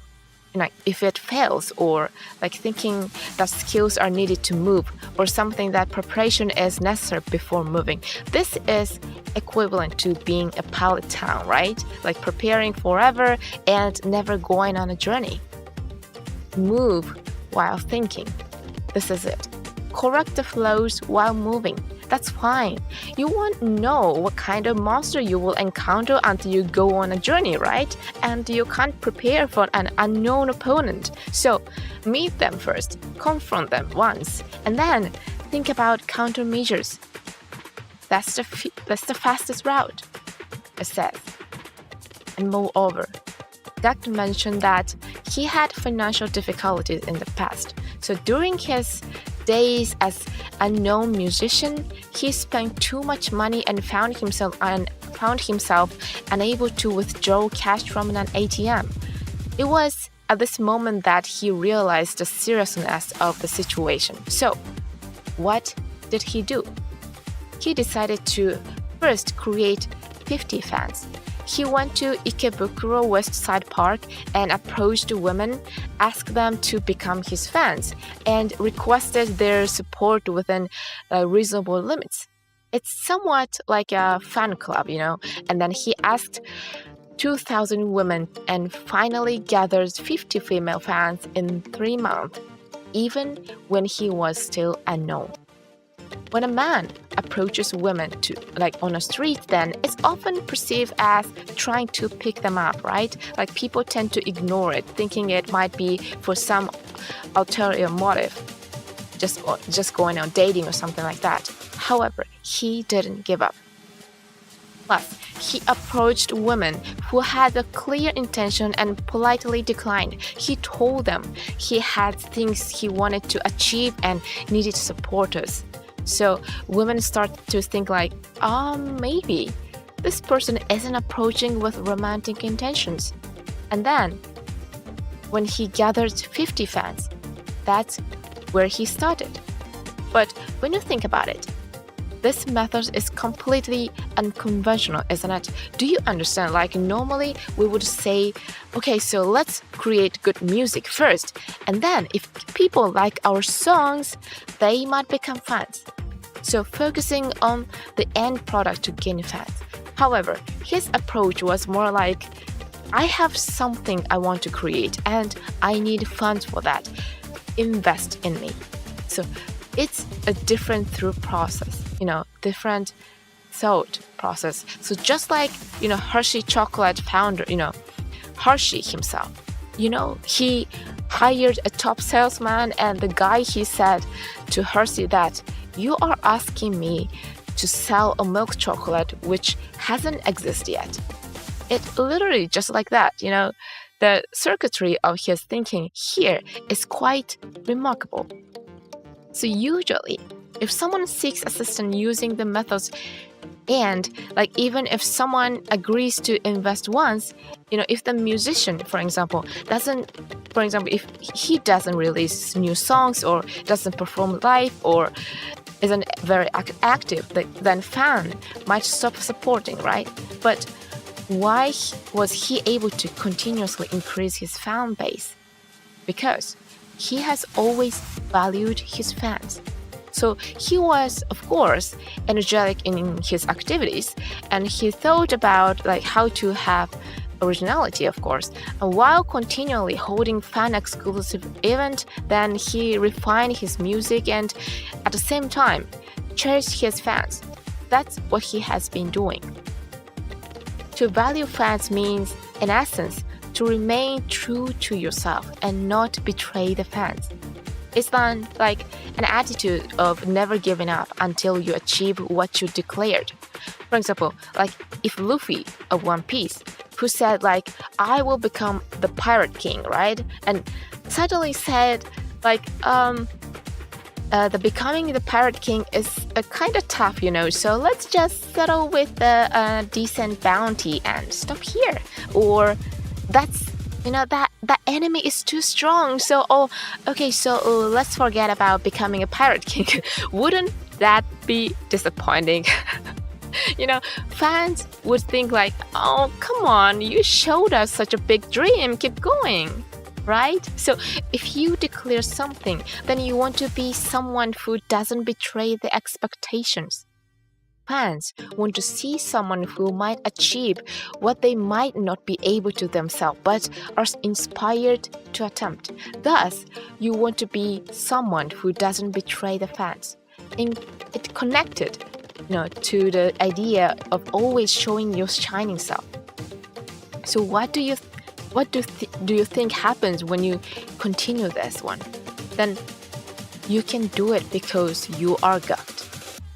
if it fails, or thinking that skills are needed to move, or something that preparation is necessary before moving. This is equivalent to being a pallet town, right? Preparing forever and never going on a journey. Move while thinking. This is it. Correct the flows while moving. That's fine. You won't know what kind of monster you will encounter until you go on a journey, right? And you can't prepare for an unknown opponent. So meet them first, confront them once, and then think about countermeasures. That's the fastest route, it says. And moreover, GACKT mentioned that he had financial difficulties in the past. So during his days as a known musician, he spent too much money and found himself unable to withdraw cash from an ATM. It was at this moment that he realized the seriousness of the situation. So, what did he do? He decided to first create 50 fans. He went to Ikebukuro West Side Park and approached women, asked them to become his fans, and requested their support within reasonable limits. It's somewhat like a fan club, And then he asked 2,000 women and finally gathered 50 female fans in 3 months, even when he was still unknown. When a man approaches women on a street, then it's often perceived as trying to pick them up, right? People tend to ignore it, thinking it might be for some ulterior motive, just going on dating or something like that. However, he didn't give up. Plus, he approached women who had a clear intention and politely declined. He told them he had things he wanted to achieve and needed supporters. So women start to think maybe this person isn't approaching with romantic intentions. And then, when he gathered 50 fans, that's where he started. But when you think about it, this method is completely unconventional, isn't it? Do you understand? Normally we would say, okay, so let's create good music first. And then if people like our songs, they might become fans. So focusing on the end product to gain fans. However, his approach was more like, I have something I want to create and I need funds for that. Invest in me. So it's a different thought process, different thought process. So just like, Hershey chocolate founder, Hershey himself, he hired a top salesman, and the guy, he said to Hershey that you are asking me to sell a milk chocolate which hasn't existed yet. It literally just like that, The circuitry of his thinking here is quite remarkable. So usually, if someone seeks assistance using the methods And even if someone agrees to invest once, if the musician, for example, if he doesn't release new songs or doesn't perform live or isn't very active, then fan might stop supporting, right? But why was he able to continuously increase his fan base? Because he has always valued his fans. So he was, of course, energetic in his activities, and he thought about how to have originality, of course. And while continually holding fan-exclusive event, then he refined his music and, at the same time, cherished his fans. That's what he has been doing. To value fans means, in essence, to remain true to yourself and not betray the fans. It's an attitude of never giving up until you achieve what you declared. For example, if Luffy of One Piece, who said I will become the Pirate King, right? And suddenly said the becoming the Pirate King is kind of tough, so let's just settle with a decent bounty and stop here. Or that's that enemy is too strong, so let's forget about becoming a pirate king. Wouldn't that be disappointing? Fans would think oh, come on, you showed us such a big dream, keep going, right? So if you declare something, then you want to be someone who doesn't betray the expectations. Fans want to see someone who might achieve what they might not be able to themselves, but are inspired to attempt. Thus, you want to be someone who doesn't betray the fans. And it connected, to the idea of always showing your shining self. So what do you think happens when you continue this one? Then you can do it because you are GACKT.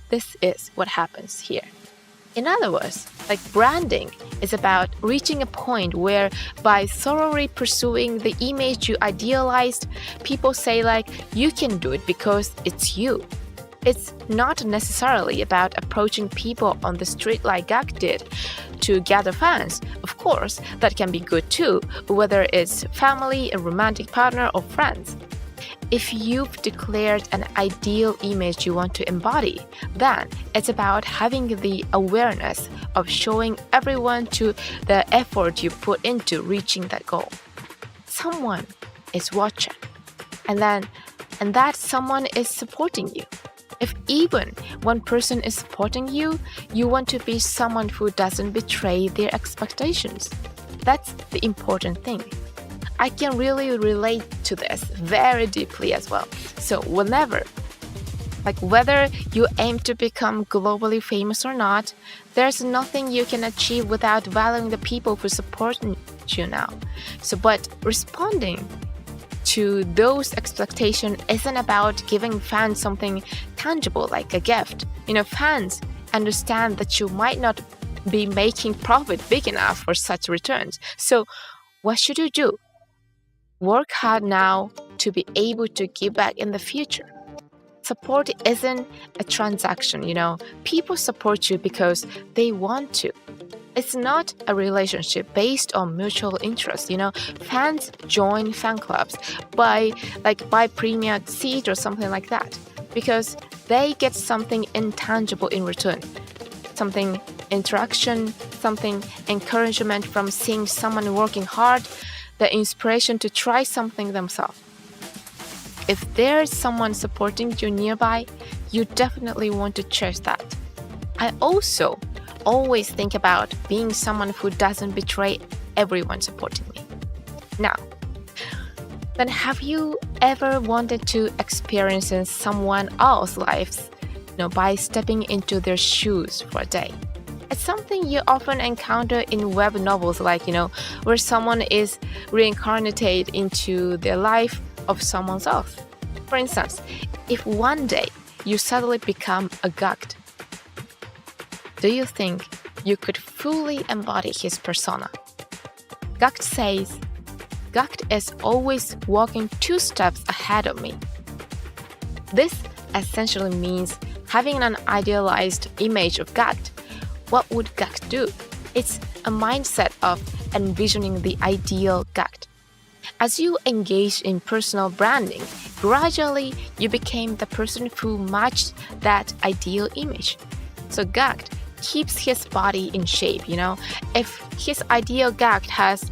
This is what happens here. In other words, branding is about reaching a point where by thoroughly pursuing the image you idealized, people say you can do it because it's you. It's not necessarily about approaching people on the street like GACKT did to gather fans. Of course, that can be good too, whether it's family, a romantic partner, or friends. If you've declared an ideal image you want to embody, then it's about having the awareness of showing everyone to the effort you put into reaching that goal. Someone is watching, and that someone is supporting you. If even one person is supporting you, you want to be someone who doesn't betray their expectations. That's the important thing. I can really relate to this very deeply as well. So whether you aim to become globally famous or not, there's nothing you can achieve without valuing the people who support you now. But responding to those expectations isn't about giving fans something tangible like a gift. Fans understand that you might not be making profit big enough for such returns. So what should you do? Work hard now to be able to give back in the future. Support isn't a transaction, People support you because they want to. It's not a relationship based on mutual interest, Fans join fan clubs, buy premium seat or something like that, because they get something intangible in return. Something interaction, something encouragement from seeing someone working hard, the inspiration to try something themselves. If there's someone supporting you nearby, you definitely want to cherish that. I also always think about being someone who doesn't betray everyone supporting me. Now, then have you ever wanted to experience someone else's life, by stepping into their shoes for a day? It's something you often encounter in web novels where someone is reincarnated into the life of someone else. For instance, if one day you suddenly become a GACKT, do you think you could fully embody his persona? GACKT says, GACKT is always walking 2 steps ahead of me. This essentially means having an idealized image of GACKT, What would GACKT do? It's a mindset of envisioning the ideal GACKT. As you engage in personal branding, gradually you became the person who matched that ideal image. So GACKT keeps his body in shape, If his ideal GACKT has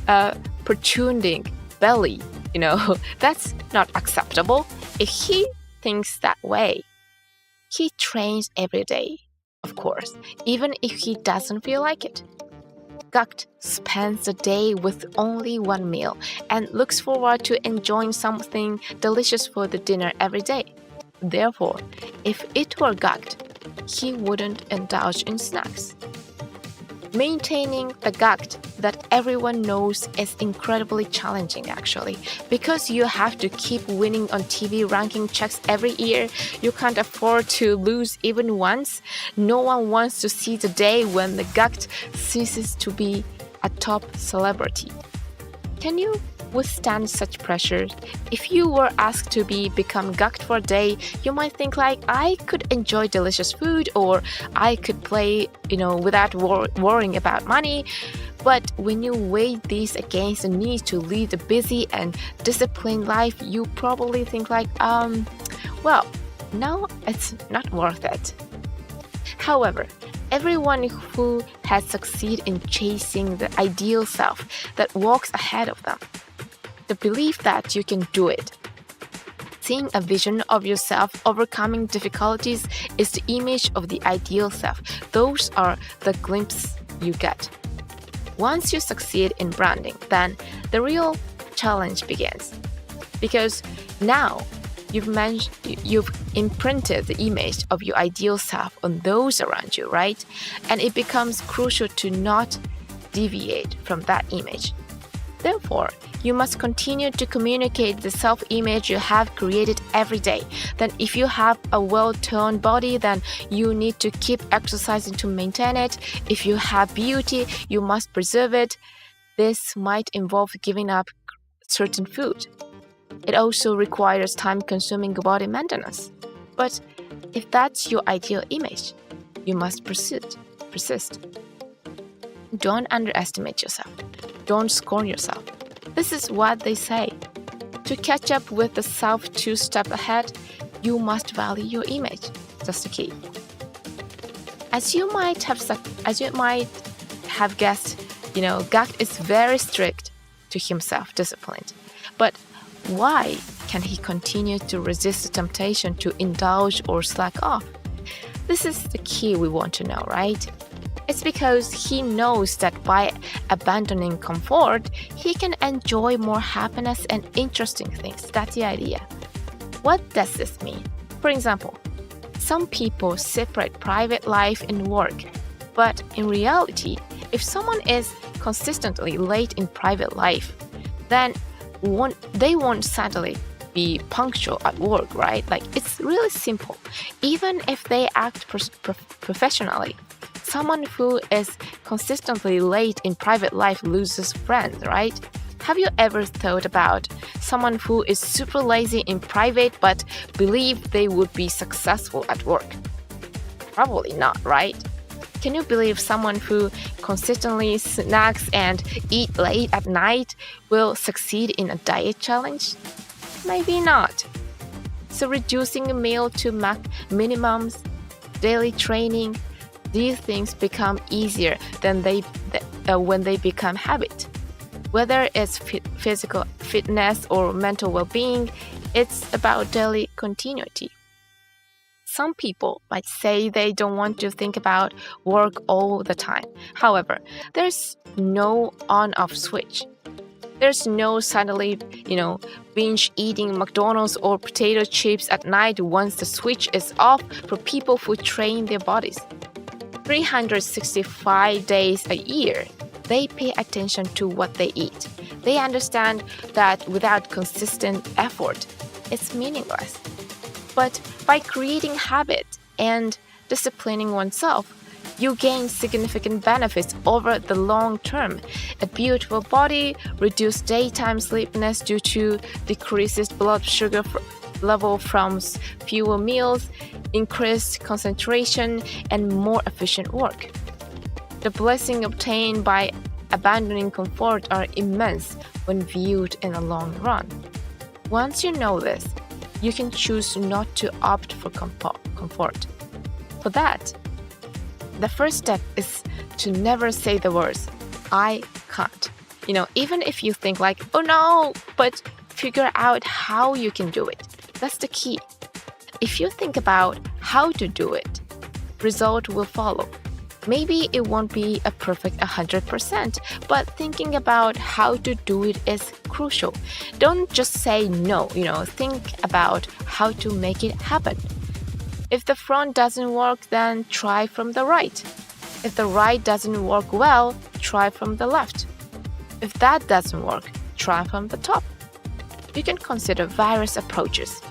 a protruding belly, that's not acceptable. If he thinks that way, he trains every day, of course, even if he doesn't feel like it. GACKT spends the day with only one meal and looks forward to enjoying something delicious for the dinner every day. Therefore, if it were GACKT, he wouldn't indulge in snacks. Maintaining the GACKT that everyone knows is incredibly challenging actually, because you have to keep winning on TV ranking checks every year. You can't afford to lose even once. No one wants to see the day when the GACKT ceases to be a top celebrity. Can you withstand such pressure? If you were asked to become GACKT for a day, you might think like, I could enjoy delicious food, or I could play, without worrying about money. But when you weigh these against the need to lead a busy and disciplined life, you probably think like, no, it's not worth it. However, everyone who has succeeded in chasing the ideal self that walks ahead of them, the belief that you can do it. Seeing a vision of yourself overcoming difficulties is the image of the ideal self. Those are the glimpses you get. Once you succeed in branding, then the real challenge begins. Because now you've imprinted the image of your ideal self on those around you, right? And it becomes crucial to not deviate from that image. Therefore, you must continue to communicate the self-image you have created every day. Then if you have a well-toned body, then you need to keep exercising to maintain it. If you have beauty, you must preserve it. This might involve giving up certain food. It also requires time-consuming body maintenance. But if that's your ideal image, you must persist. Don't underestimate yourself. Don't scorn yourself. This is what they say. To catch up with the self 2 steps ahead, you must value your image. That's the key. As you might have guessed, GACKT is very strict to himself, disciplined. But why can he continue to resist the temptation to indulge or slack off? This is the key we want to know, right? It's because he knows that by abandoning comfort, he can enjoy more happiness and interesting things. That's the idea. What does this mean? For example, some people separate private life and work. But in reality, if someone is consistently late in private life, then they won't suddenly be punctual at work, right? Like, it's really simple. Even if they act professionally, someone who is consistently late in private life loses friends, right? Have you ever thought about someone who is super lazy in private but believe they would be successful at work? Probably not, right? Can you believe someone who consistently snacks and eat late at night will succeed in a diet challenge? Maybe not. So reducing a meal to minimums, daily training, these things become easier than when they become habit. Whether it's physical fitness or mental well-being, it's about daily continuity. Some people might say they don't want to think about work all the time. However, there's no on-off switch. There's no suddenly, binge eating McDonald's or potato chips at night once the switch is off for people who train their bodies. 365 days a year, they pay attention to what they eat. They understand that without consistent effort, it's meaningless. But by creating habit and disciplining oneself, you gain significant benefits over the long term. A beautiful body, reduced daytime sleepiness due to decreased blood sugar level from fewer meals, increased concentration, and more efficient work. The blessings obtained by abandoning comfort are immense when viewed in the long run. Once you know this, you can choose not to opt for comfort. For that, the first step is to never say the words, I can't. Even if you think like, oh no, but figure out how you can do it. That's the key. If you think about how to do it, result will follow. Maybe it won't be a perfect 100%, but thinking about how to do it is crucial. Don't just say no, think about how to make it happen. If the front doesn't work, then try from the right. If the right doesn't work well, try from the left. If that doesn't work, try from the top. You can consider various approaches.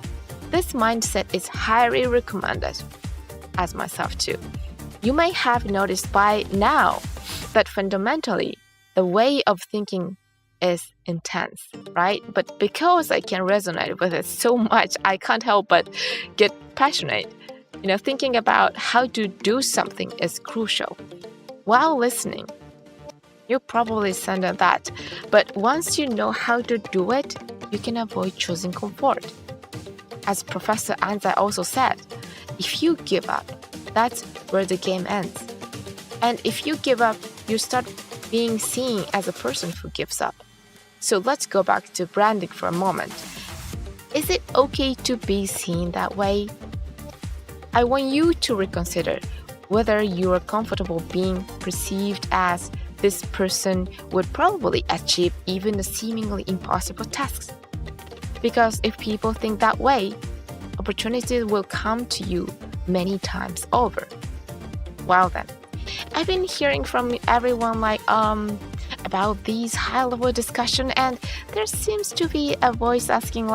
This mindset is highly recommended, as myself too. You may have noticed by now that fundamentally, the way of thinking is intense, right? But because I can resonate with it so much, I can't help but get passionate. Thinking about how to do something is crucial. While listening, you probably said that, but once you know how to do it, you can avoid choosing comfort. As Professor Anzai also said, if you give up, that's where the game ends. And if you give up, you start being seen as a person who gives up. So let's go back to branding for a moment. Is it okay to be seen that way? I want you to reconsider whether you are comfortable being perceived as this person would probably achieve even the seemingly impossible tasks. Because if people think that way, opportunities will come to you many times over. Well then, I've been hearing from everyone about these high-level discussion, and there seems to be a voice asking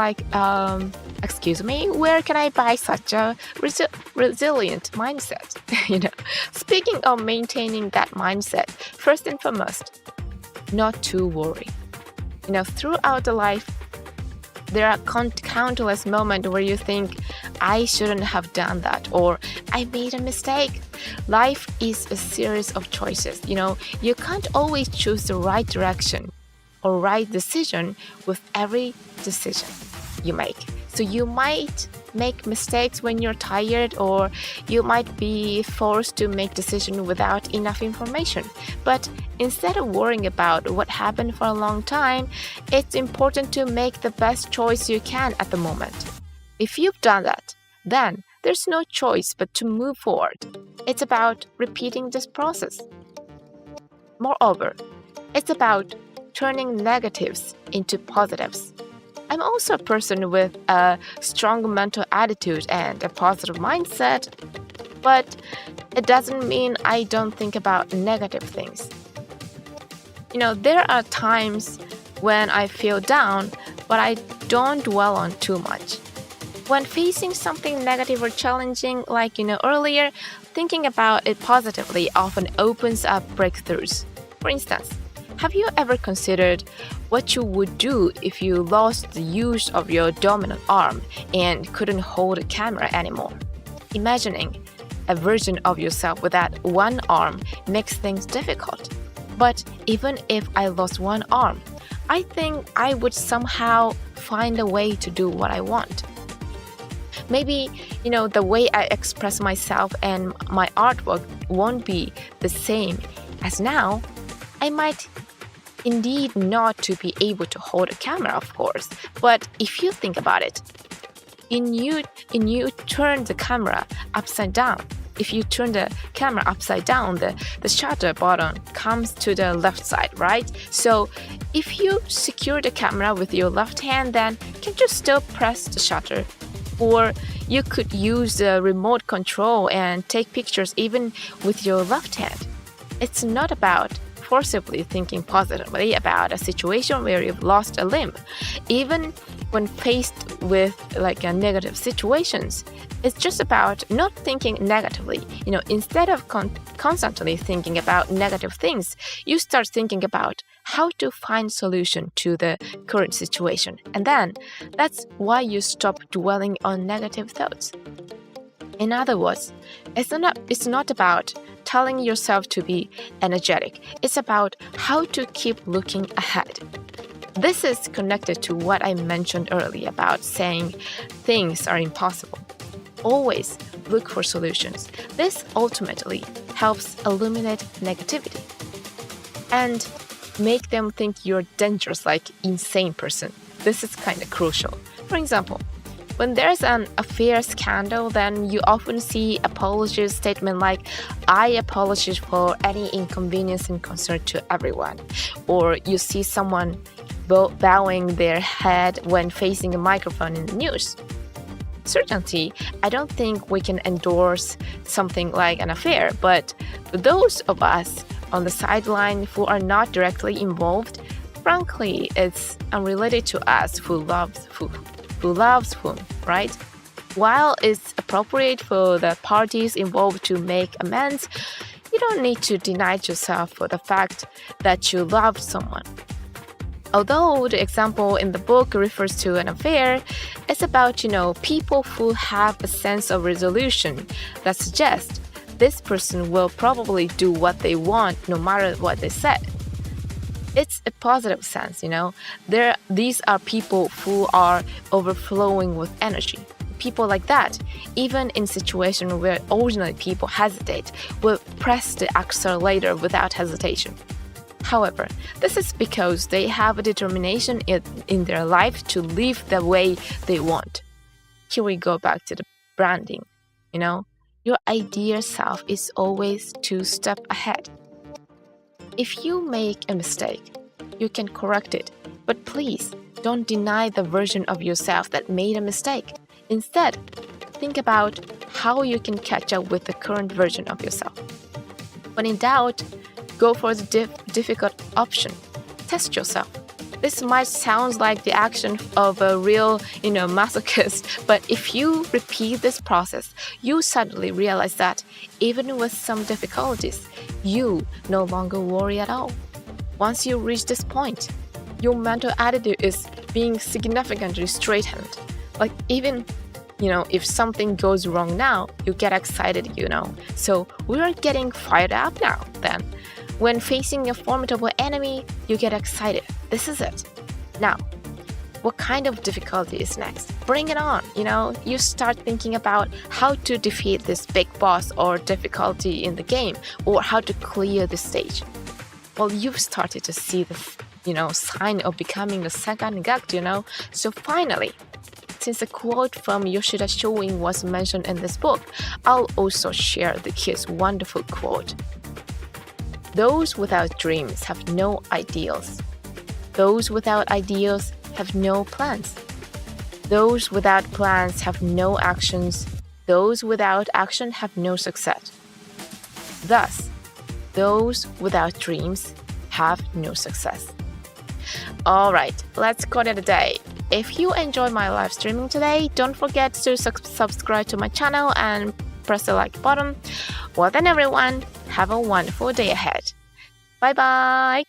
excuse me, where can I buy such a resilient mindset? Speaking of maintaining that mindset, first and foremost, not to worry. Throughout the life, there are countless moments where you think, I shouldn't have done that, or I made a mistake. Life is a series of choices. You can't always choose the right direction or right decision with every decision you make. So you might make mistakes when you're tired, or you might be forced to make decisions without enough information. But instead of worrying about what happened for a long time, it's important to make the best choice you can at the moment. If you've done that, then there's no choice but to move forward. It's about repeating this process. Moreover, it's about turning negatives into positives. I'm also a person with a strong mental attitude and a positive mindset, but it doesn't mean I don't think about negative things. There are times when I feel down, but I don't dwell on too much. When facing something negative or challenging, earlier, thinking about it positively often opens up breakthroughs. For instance, have you ever considered what you would do if you lost the use of your dominant arm and couldn't hold a camera anymore? Imagining a version of yourself with that one arm makes things difficult. But even if I lost one arm, I think I would somehow find a way to do what I want. Maybe, the way I express myself and my artwork won't be the same as now. I might indeed not to be able to hold a camera, of course, but if you think about it, you turn the camera upside down. If you turn the camera upside down, the shutter button comes to the left side, right? So if you secure the camera with your left hand, then can you still press the shutter? Or you could use the remote control and take pictures even with your left hand. It's not about forcibly thinking positively about a situation where you've lost a limb. Even when faced with negative situations, It's just about not thinking negatively. Instead of constantly thinking about negative things, you start thinking about how to find solution to the current situation. And then that's why you stop dwelling on negative thoughts. In other words, it's not about telling yourself to be energetic. It's about how to keep looking ahead. This is connected to what I mentioned earlier about saying things are impossible.Always look for solutions. This ultimately helps eliminate negativity and make them think you're dangerous, like insane person. This is kind of crucial. For example, when there's an affair scandal, then you often see apology statement like, I apologize for any inconvenience and concern to everyone. Or you see someone bowing their head when facing a microphone in the news.Certainly, I don't think we can endorse something like an affair, but for those of us on the sideline who are not directly involved, frankly, it's unrelated to us who loves whom, right? While it's appropriate for the parties involved to make amends, you don't need to deny yourself for the fact that you love someone.Although the example in the book refers to an affair, it's about, people who have a sense of resolution that suggests this person will probably do what they want no matter what they said. It's a positive sense, These are people who are overflowing with energy. People like that, even in situations where ordinary people hesitate, will press the accelerator without hesitation.However, this is because they have a determination in their life to live the way they want. Here we go back to the branding. Your ideal self is always 2 steps ahead. If you make a mistake, you can correct it. But please, don't deny the version of yourself that made a mistake. Instead, think about how you can catch up with the current version of yourself. When in doubt,Go for the difficult option. Test yourself. This might sound like the action of a real, masochist, but if you repeat this process, you suddenly realize that even with some difficulties, you no longer worry at all. Once you reach this point, your mental attitude is being significantly straightened. Like even,if something goes wrong now, you get excited, So we are getting fired up now then.When facing a formidable enemy, you get excited. This is it. Now, what kind of difficulty is next? Bring it on, You start thinking about how to defeat this big boss or difficulty in the game, or how to clear the stage. Well, you've started to see the, sign of becoming the second GACKT, So finally, since a quote from Yoshida Shoin was mentioned in this book, I'll also share his wonderful quote.Those without dreams have no ideals. Those without ideals have no plans. Those without plans have no actions. Those without action have no success. Thus, those without dreams have no success. Alright, let's call it a day. If you enjoyed my live streaming today, don't forget to subscribe to my channel and press the like button. Well then everyone, have a wonderful day ahead. Bye bye!